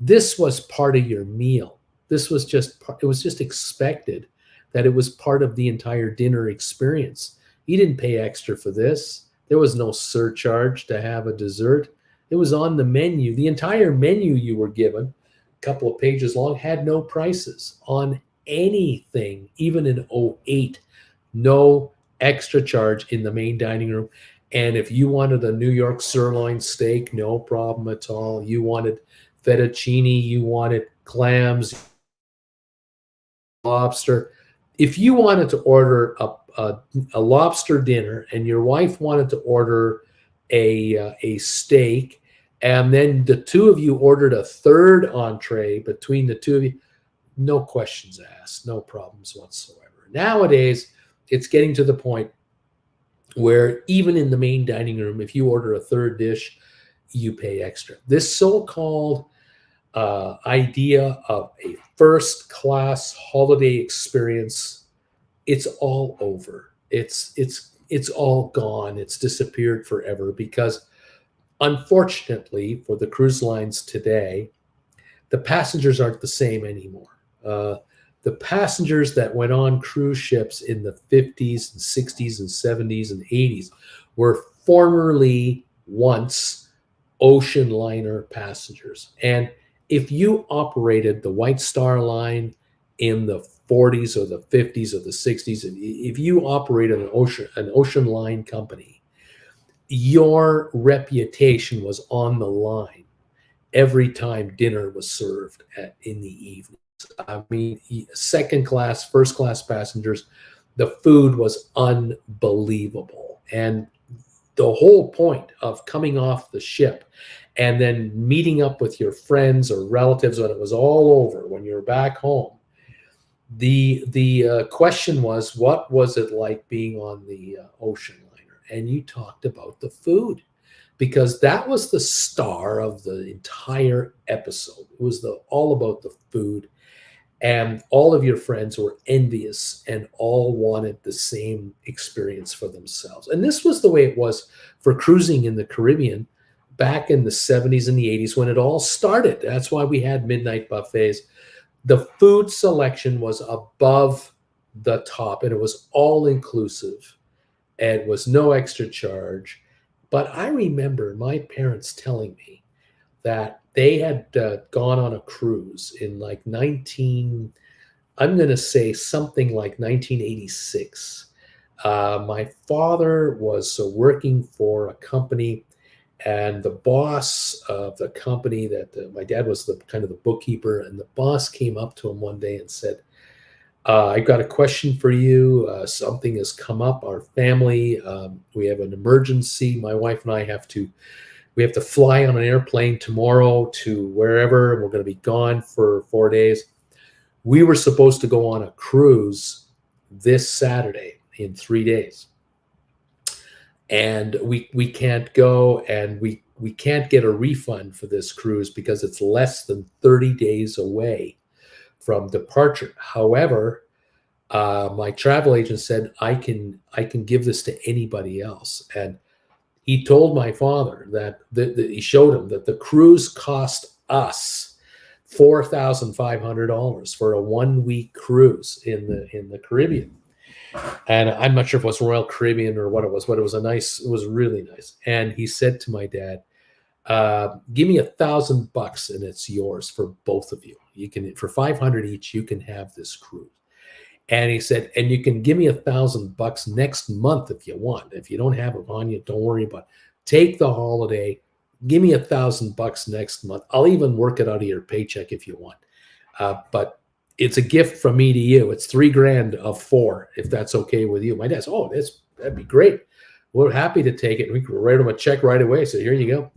this was part of your meal. This was just, it was just expected that it was part of the entire dinner experience. You didn't pay extra for this. There was no surcharge to have a dessert. It was on the menu. The entire menu you were given, a couple of pages long, had no prices on anything, even in '08. No extra charge in the main dining room. And if you wanted a New York sirloin steak, no problem at all. You wanted fettuccine, you wanted clams, lobster. If you wanted to order a lobster dinner and your wife wanted to order a steak, and then the two of you ordered a third entree between the two of you, no questions asked, no problems whatsoever. Nowadays, it's getting to the point where even in the main dining room, if you order a third dish, you pay extra. This so-called idea of a first-class holiday experience, it's all over. It's all gone. It's disappeared forever because, unfortunately, for the cruise lines today, the passengers aren't the same anymore. The passengers that went on cruise ships in the 50s and 60s and 70s and 80s were formerly once ocean liner passengers. And if you operated the White Star Line in the 40s or the 50s or the 60s, if you operated an ocean line company, your reputation was on the line every time dinner was served in the evening. I mean, second class, first class passengers, the food was unbelievable. And the whole point of coming off the ship and then meeting up with your friends or relatives when it was all over, when you're back home, the question was, what was it like being on the ocean liner? And you talked about the food, because that was the star of the entire episode. It was all about the food. And all of your friends were envious and all wanted the same experience for themselves. And this was the way it was for cruising in the Caribbean back in the 70s and the 80s when it all started. That's why we had midnight buffets. The food selection was above the top and it was all inclusive and it was no extra charge. But I remember my parents telling me that they had gone on a cruise in like I'm going to say something like 1986. My father was working for a company, and the boss of the company my dad was kind of the bookkeeper, and the boss came up to him one day and said, I got a question for you. Something has come up. Our family, we have an emergency. My wife and I we have to fly on an airplane tomorrow to wherever, and we're going to be gone for 4 days. We were supposed to go on a cruise this Saturday in 3 days. And we can't go, and we can't get a refund for this cruise because it's less than 30 days away from departure. However, my travel agent said, I can give this to anybody else. And he told my father that he showed him that the cruise cost us $4,500 for a 1 week cruise in the Caribbean. And I'm not sure if it was Royal Caribbean or what it was, but it was really nice. And he said to my dad, give me $1,000 and it's yours for both of you. You can, for 500 each, you can have this cruise. And he said, and you can give me $1,000 next month if you want. If you don't have it on you, don't worry about it. Take the holiday. Give me $1,000 next month. I'll even work it out of your paycheck if you want. But it's a gift from me to you. It's $3,000 of 4, if that's okay with you. My dad said, that'd be great. We're happy to take it. We can write him a check right away. So here you go.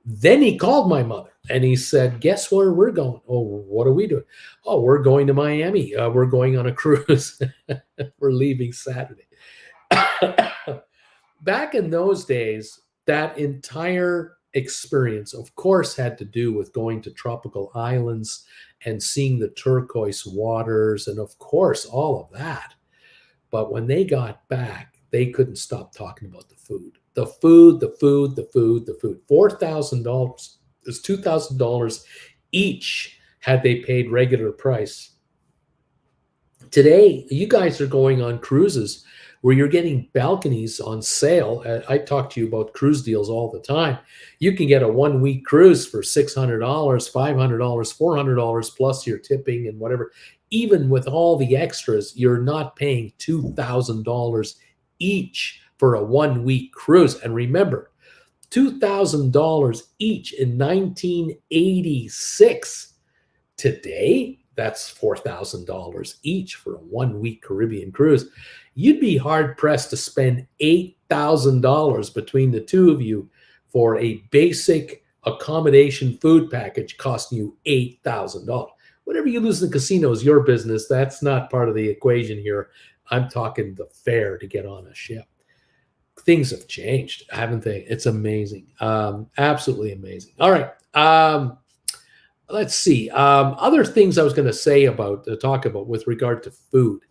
Then he called my mother and he said, guess where we're going? Oh, what are we doing? Oh, we're going to Miami. We're going on a cruise. We're leaving Saturday. Back in those days, that entire experience, of course, had to do with going to tropical islands and seeing the turquoise waters and, of course, all of that. But when they got back, they couldn't stop talking about the food. The food, the food, the food, the food. $4,000 is $2,000 each had they paid regular price. Today, you guys are going on cruises where you're getting balconies on sale. I talk to you about cruise deals all the time. You can get a 1-week cruise for $600, $500, $400 plus your tipping and whatever. Even with all the extras, you're not paying $2,000 each for a 1-week cruise. And remember, $2,000 each in 1986. Today, that's $4,000 each for a 1-week Caribbean cruise. You'd be hard pressed to spend $8,000 between the two of you for a basic accommodation food package costing you $8,000. Whatever you lose in the casino is your business. That's not part of the equation here. I'm talking the fare to get on a ship. Things have changed, haven't they? It's amazing. Absolutely amazing. All right. Let's see. Other things I was going to say talk about with regard to food.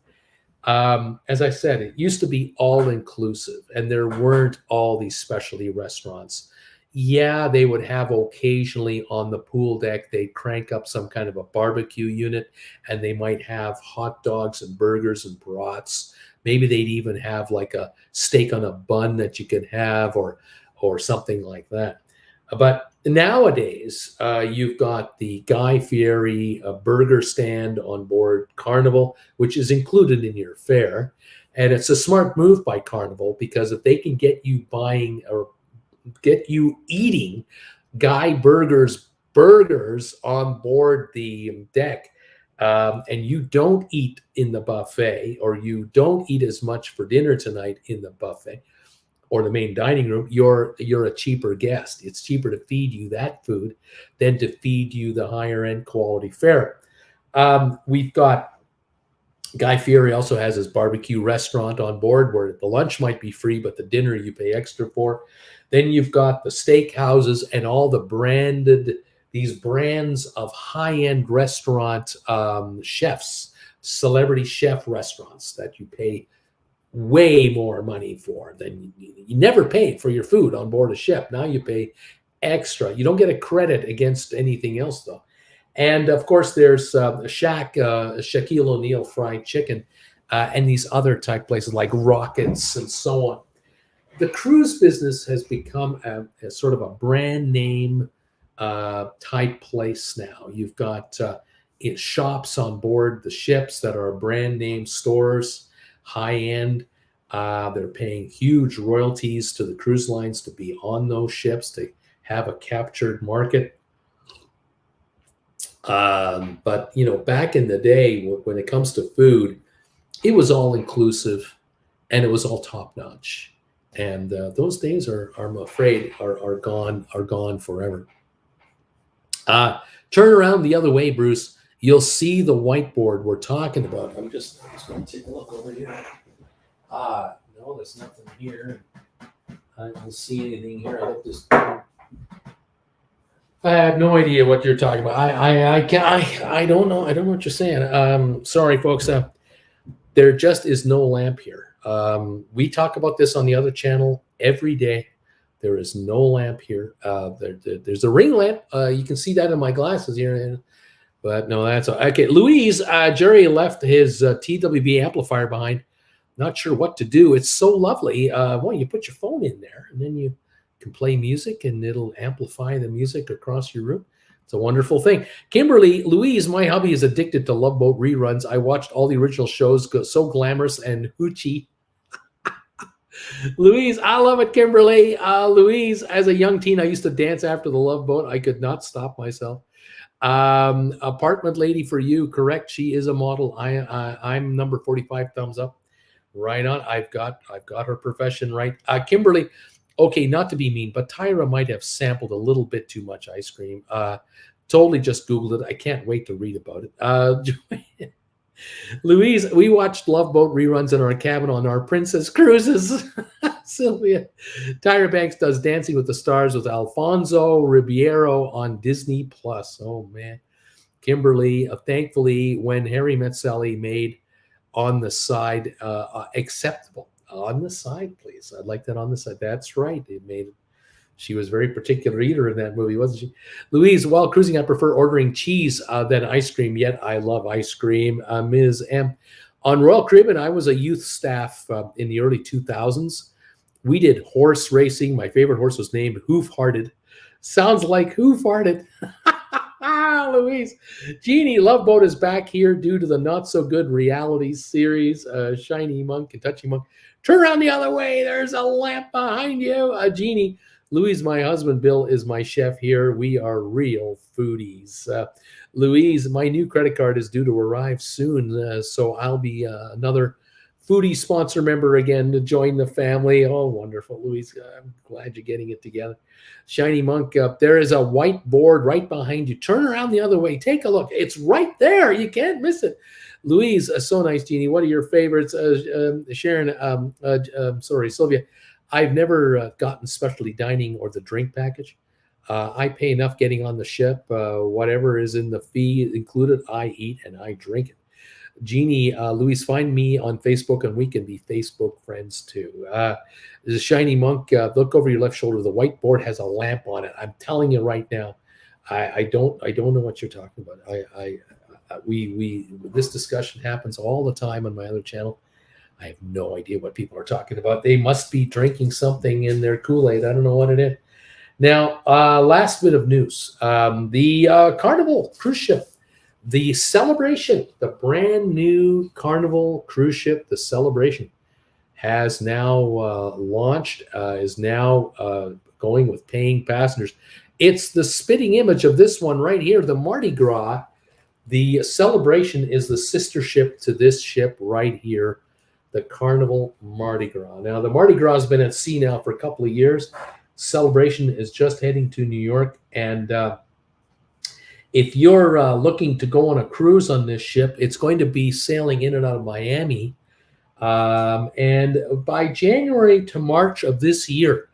As I said, it used to be all inclusive and there weren't all these specialty restaurants. Yeah, they would have occasionally on the pool deck, they'd crank up some kind of a barbecue unit and they might have hot dogs and burgers and brats. Maybe they'd even have like a steak on a bun that you could have or something like that. But nowadays, you've got the Guy Fieri burger stand on board Carnival, which is included in your fare. And it's a smart move by Carnival because if they can get you buying or get you eating Guy burgers on board the deck, and you don't eat in the buffet or you don't eat as much for dinner tonight in the buffet or the main dining room, you're a cheaper guest. It's cheaper to feed you that food than to feed you the higher end quality fare. We've got Guy Fieri also has his barbecue restaurant on board where the lunch might be free, but the dinner you pay extra for. Then you've got the steak houses and all the these brands of high-end restaurant chefs, celebrity chef restaurants that you pay way more money for than you never paid for your food on board a ship. Now you pay extra. You don't get a credit against anything else though. And of course, there's Shaquille O'Neal fried chicken, and these other type places like Rockets and so on. The cruise business has become a sort of a brand name type place now. You've got shops on board the ships that are brand name stores, high end. They're paying huge royalties to the cruise lines to be on those ships, to have a captured market. But back in the day, when it comes to food, it was all inclusive and it was all top notch. And those days I'm afraid, are gone forever. Turn around the other way, Bruce. You'll see the whiteboard we're talking about. I'm just going to take a look over here. No, there's nothing here. I don't see anything here. I have no idea what you're talking about. I don't know. I don't know what you're saying. Sorry, folks. There just is no lamp here. We talk about this on the other channel every day. There is no lamp here. There's a ring lamp. You can see that in my glasses here. But no, that's okay. Louise, Jerry left his TWB amplifier behind. Not sure what to do. It's so lovely. Well, you put your phone in there and then you can play music and it'll amplify the music across your room. It's a wonderful thing. Kimberly, Louise, my hubby is addicted to Love Boat reruns. I watched all the original shows, so glamorous and hoochie. Louise, I love it, Kimberly. Louise, as a young teen, I used to dance after the Love Boat. I could not stop myself. Apartment lady for you, correct. She is a model. I'm number 45, thumbs up. Right on. I've got her profession right. Kimberly, okay, not to be mean, but Tyra might have sampled a little bit too much ice cream. Totally just Googled it. I can't wait to read about it. Louise, we watched Love Boat reruns in our cabin on our Princess cruises. Sylvia, Tyra Banks does Dancing with the Stars with Alfonso Ribeiro on Disney Plus. Oh man. Kimberly, thankfully, when Harry Met Sally made On the Side acceptable. On the side, please. I'd like that on the side. That's right. It made She was a very particular eater in that movie, wasn't she? Louise, while cruising, I prefer ordering cheese than ice cream, yet I love ice cream. Ms. M. On Royal Caribbean, I was a youth staff in the early 2000s. We did horse racing. My favorite horse was named Hoof Hearted. Sounds like Hoof Hearted. Louise. Jeannie, Love Boat is back here due to the not so good reality series, Shiny Monk and Touchy Monk. Turn around the other way. There's a lamp behind you. Jeannie, Louise, my husband, Bill, is my chef here. We are real foodies. Louise, my new credit card is due to arrive soon, so I'll be another foodie sponsor member again to join the family. Oh, wonderful, Louise. I'm glad you're getting it together. Shiny Monk, there is a white board right behind you. Turn around the other way. Take a look. It's right there. You can't miss it. Louise, so nice, Jeannie. What are your favorites? Sharon, Sylvia. I've never gotten specialty dining or the drink package. I pay enough getting on the ship. Whatever is in the fee included, I eat and I drink it. Jeannie, Louise, find me on Facebook and we can be Facebook friends too. There's a Shiny Monk. Look over your left shoulder. The whiteboard has a lamp on it. I'm telling you right now, I don't know what you're talking about. This discussion happens all the time on my other channel. I have no idea what people are talking about. They must be drinking something in their Kool-Aid. I don't know what it is. Now, last bit of news. The Carnival cruise ship, the Celebration, the brand new Carnival cruise ship, the Celebration, has now launched, is now going with paying passengers. It's the spitting image of this one right here, the Mardi Gras. The Celebration is the sister ship to this ship right here, the Carnival Mardi Gras. Now, the Mardi Gras has been at sea now for a couple of years. Celebration is just heading to New York. And if you're looking to go on a cruise on this ship, it's going to be sailing in and out of Miami. And by January to March of this year,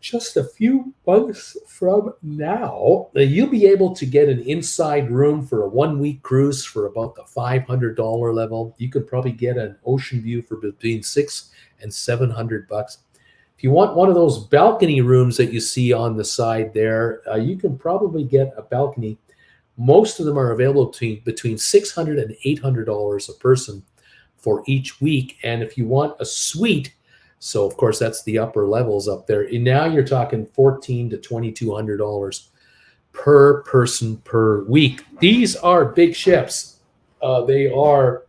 just a few months from now, you'll be able to get an inside room for a 1-week cruise for about the $500 level. You could probably get an ocean view for between $600 and $700. If you want one of those balcony rooms that you see on the side there, you can probably get a balcony. Most of them are available between $600 and $800 a person for each week. And if you want a suite, so of course that's the upper levels up there, and now you're talking $1,400 to $2,200 per person per week. These are big ships. They are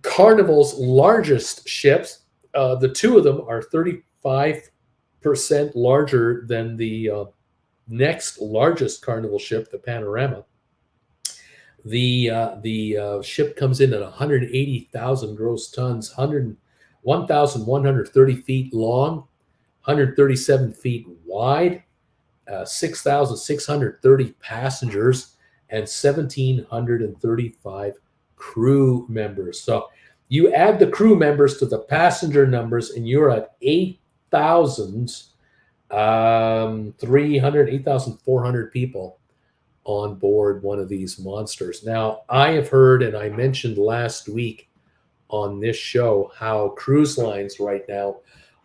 Carnival's largest ships. The two of them are 35% larger than the next largest Carnival ship, the Panorama. The ship comes in at 180,000 gross tons, 1,130 feet long, 137 feet wide, 6,630 passengers, and 1,735 crew members. So you add the crew members to the passenger numbers, and you're at 8,400 people on board one of these monsters. Now, I have heard, and I mentioned last week on this show, how cruise lines right now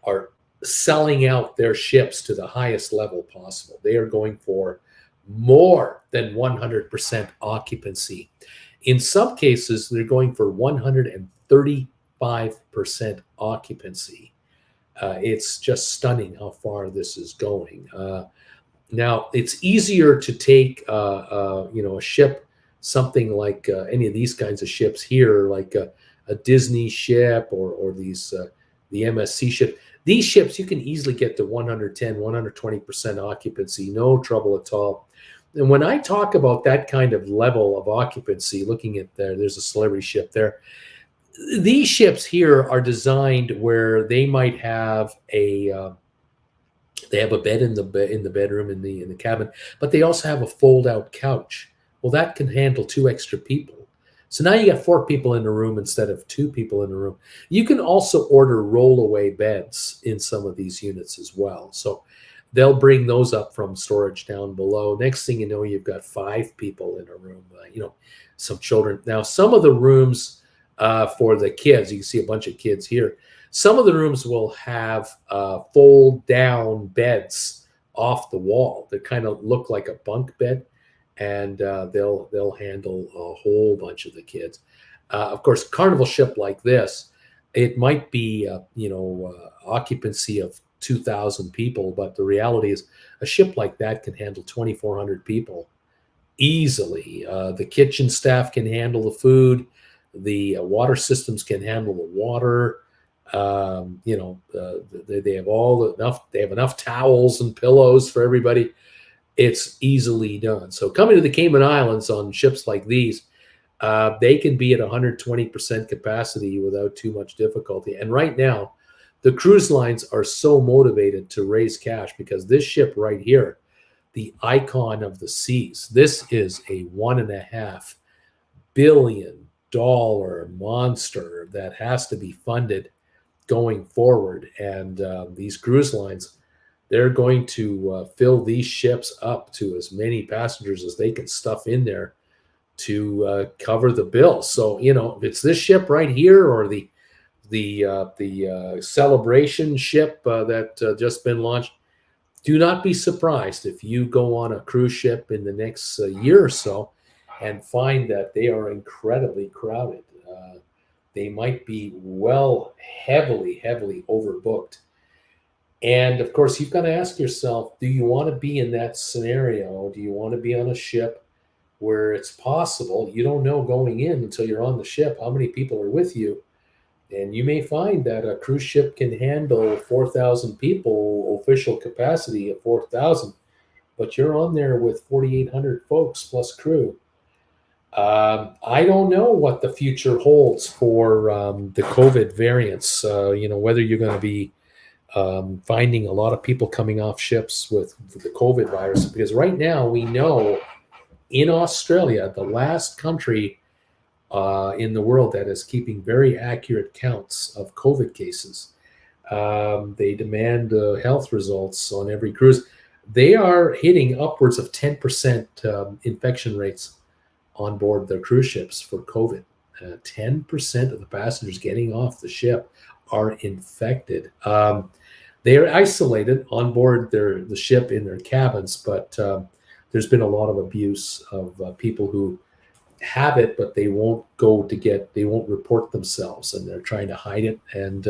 are selling out their ships to the highest level possible. They are going for more than 100% occupancy. In some cases, they're going for 135% occupancy. It's just stunning how far this is going. Now, it's easier to take, a ship, something like any of these kinds of ships here, like a Disney ship or these the MSC ship. These ships, you can easily get to 110, 120% occupancy, no trouble at all. And when I talk about that kind of level of occupancy, looking at there's a Celebrity ship there. These ships here are designed where they might have a bed in the bedroom in the cabin, but they also have a fold-out couch. Well, that can handle 2 extra people. So now you got 4 people in the room instead of 2 people in the room. You can also order roll-away beds in some of these units as well. So they'll bring those up from storage down below. Next thing you know, you've got 5 people in a room, some children. Now, some of the rooms for the kids, you can see a bunch of kids here. Some of the rooms will have fold down beds off the wall that kind of look like a bunk bed, and they'll handle a whole bunch of the kids. Of course, carnival ship like this, it might be occupancy of 2,000 people, but the reality is a ship like that can handle 2,400 people easily. The kitchen staff can handle the food. The water systems can handle the water. They have enough. They have enough towels and pillows for everybody. It's easily done. So coming to the Cayman Islands on ships like these, they can be at 120% capacity without too much difficulty. And right now, the cruise lines are so motivated to raise cash because this ship right here, the Icon of the Seas, this is a $1.5 billion monster that has to be funded going forward. And these cruise lines, they're going to fill these ships up to as many passengers as they can stuff in there to cover the bill. So, if it's this ship right here or the celebration ship that just been launched, do not be surprised if you go on a cruise ship in the next year or so and find that they are incredibly crowded. They might be heavily overbooked. And of course, you've got to ask yourself, do you want to be in that scenario? Do you want to be on a ship where it's possible, you don't know going in until you're on the ship how many people are with you? And you may find that a cruise ship can handle 4,000 people, official capacity of 4,000, but you're on there with 4,800 folks plus crew. I don't know what the future holds for the COVID variants, whether you're going to be finding a lot of people coming off ships with the COVID virus, because right now we know in Australia, the last country in the world that is keeping very accurate counts of COVID cases. They demand health results on every cruise. They are hitting upwards of 10% infection rates on board their cruise ships for COVID. 10% of the passengers getting off the ship are infected. They are isolated on board the ship in their cabins, but there's been a lot of abuse of people who have it, but they won't report themselves, and they're trying to hide it, and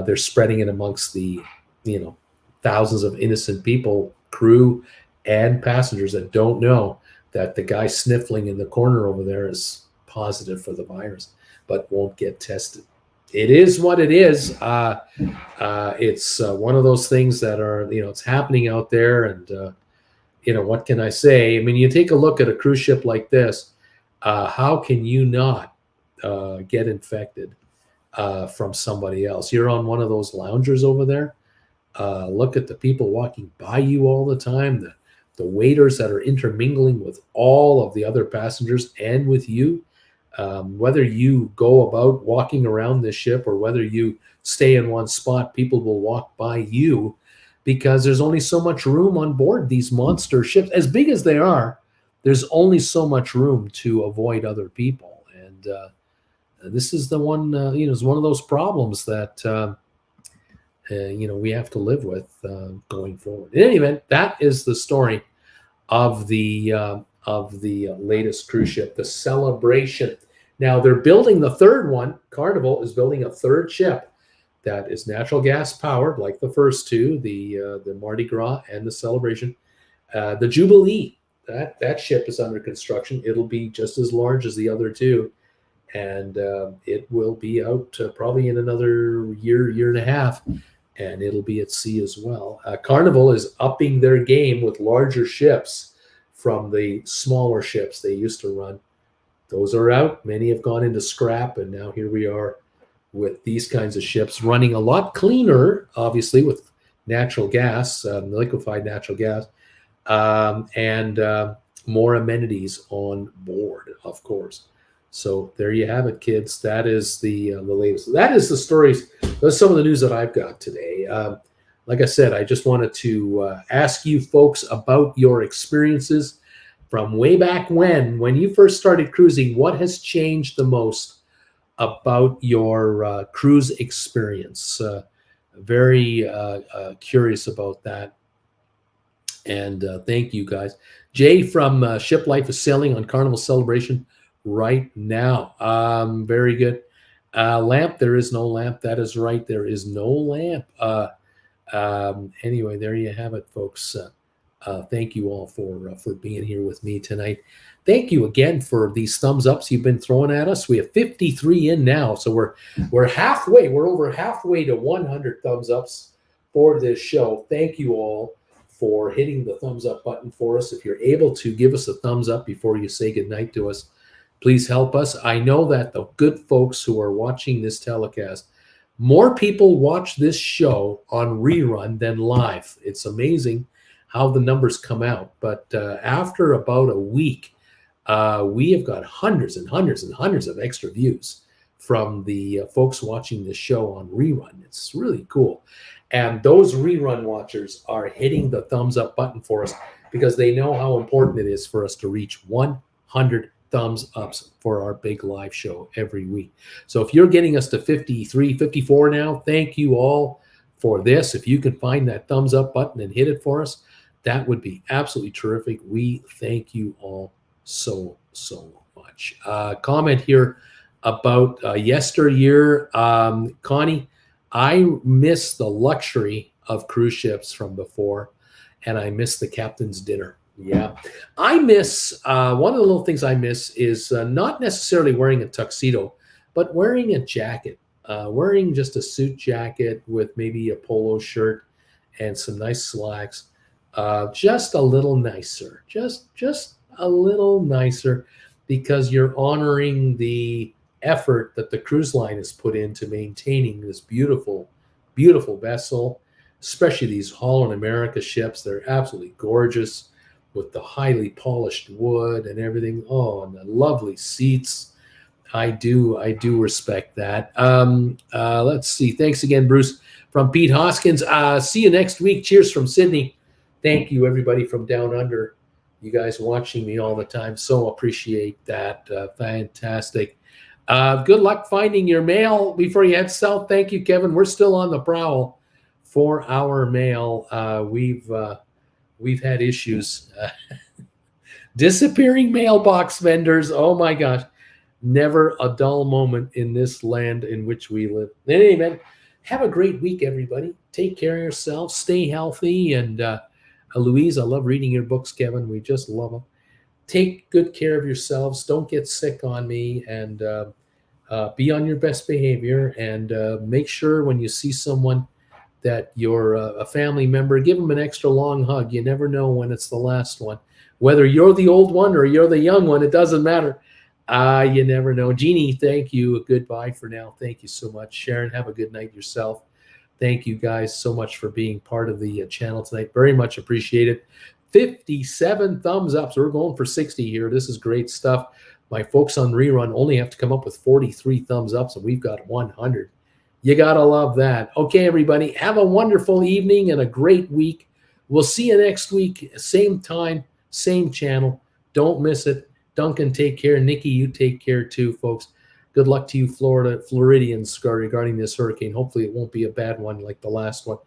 they're spreading it amongst the thousands of innocent people, crew and passengers, that don't know that the guy sniffling in the corner over there is positive for the virus, but won't get tested. It is what it is. It's one of those things that are, it's happening out there, and what can I say? I mean, you take a look at a cruise ship like this, how can you not get infected from somebody else? You're on one of those loungers over there. Look at the people walking by you all the time, the waiters that are intermingling with all of the other passengers and with you. Whether you go about walking around this ship or whether you stay in one spot, people will walk by you, because there's only so much room on board these monster ships. As big as they are, there's only so much room to avoid other people. And this is the one, it's one of those problems that, we have to live with going forward. In any event, that is the story of the latest cruise ship, the Celebration. Now they're building the third one. Carnival is building a third ship that is natural gas powered, like the first two, the Mardi Gras and the Celebration. The Jubilee, that ship is under construction. It'll be just as large as the other two, and it will be out probably in another year and a half, and it'll be at sea as well. Carnival is upping their game with larger ships from the smaller ships they used to run. Those are out. Many have gone into scrap, and now here we are with these kinds of ships running a lot cleaner, obviously, with natural gas, liquefied natural gas, and more amenities on board, of course. So there you have it, kids. That is the latest. That is the stories. That's some of the news that I've got today. Like I said, I just wanted to ask you folks about your experiences from way back when you first started cruising. What has changed the most about your cruise experience. Very curious about that. And thank you, guys. Jay from Ship Life is sailing on Carnival Celebration right now. Very good. Lamp, there is no lamp. That is right. There is no lamp. Anyway, there you have it, folks. Thank you all for being here with me tonight. Thank you again for these thumbs ups you've been throwing at us. We have 53 in now, so we're halfway. We're over halfway to 100 thumbs ups for this show. Thank you all for hitting the thumbs up button for us. If you're able to give us a thumbs up before you say goodnight to us, please help us. I know that the good folks who are watching this telecast, more people watch this show on rerun than live. It's amazing how the numbers come out. But after about a week, we have got hundreds and hundreds and hundreds of extra views from the folks watching this show on rerun. It's really cool. And those rerun watchers are hitting the thumbs up button for us because they know how important it is for us to reach 100 thumbs ups for our big live show every week. So if you're getting us to 53, 54 now, thank you all for this. If you can find that thumbs up button and hit it for us, that would be absolutely terrific. We thank you all so much. Comment here about yesteryear. Connie, I miss the luxury of cruise ships from before, and I miss the captain's dinner. Yeah, I miss one of the little things I miss is not necessarily wearing a tuxedo, but wearing a jacket, wearing just a suit jacket with maybe a polo shirt and some nice slacks. Just a little nicer, just a little nicer, because you're honoring the effort that the cruise line has put into maintaining this beautiful vessel, especially these Holland America ships. They're absolutely gorgeous with the highly polished wood and everything. Oh, and the lovely seats. I do respect that. Let's see. Thanks again, Bruce, from Pete Hoskins. See you next week. Cheers from Sydney. Thank you, everybody from down under. You guys watching me all the time. So appreciate that. Fantastic. Good luck finding your mail before you head south. Thank you, Kevin. We're still on the prowl for our mail. We've had issues. Disappearing mailbox vendors. Oh my gosh. Never a dull moment in this land in which we live. Anyway, have a great week, everybody. Take care of yourselves. Stay healthy. And Louise, I love reading your books, Kevin. We just love them. Take good care of yourselves. Don't get sick on me, and be on your best behavior. And make sure when you see someone that you're a family member, give them an extra long hug. You never know when it's the last one. Whether you're the old one or you're the young one, it doesn't matter. You never know. Jeannie, thank you. Goodbye for now. Thank you so much. Sharon, have a good night yourself. Thank you guys so much for being part of the channel tonight. Very much appreciated. 57 thumbs up. So we're going for 60 here. This is great stuff. My folks on rerun only have to come up with 43 thumbs up, so we've got 100. You got to love that. Okay, everybody, have a wonderful evening and a great week. We'll see you next week. Same time, same channel. Don't miss it. Duncan, take care. Nikki, you take care too, folks. Good luck to you, Floridians, regarding this hurricane. Hopefully it won't be a bad one like the last one.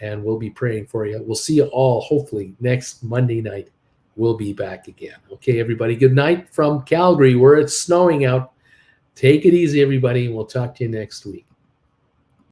And we'll be praying for you. We'll see you all, hopefully, next Monday night. We'll be back again. Okay, everybody, good night from Calgary, where it's snowing out. Take it easy, everybody. We'll talk to you next week.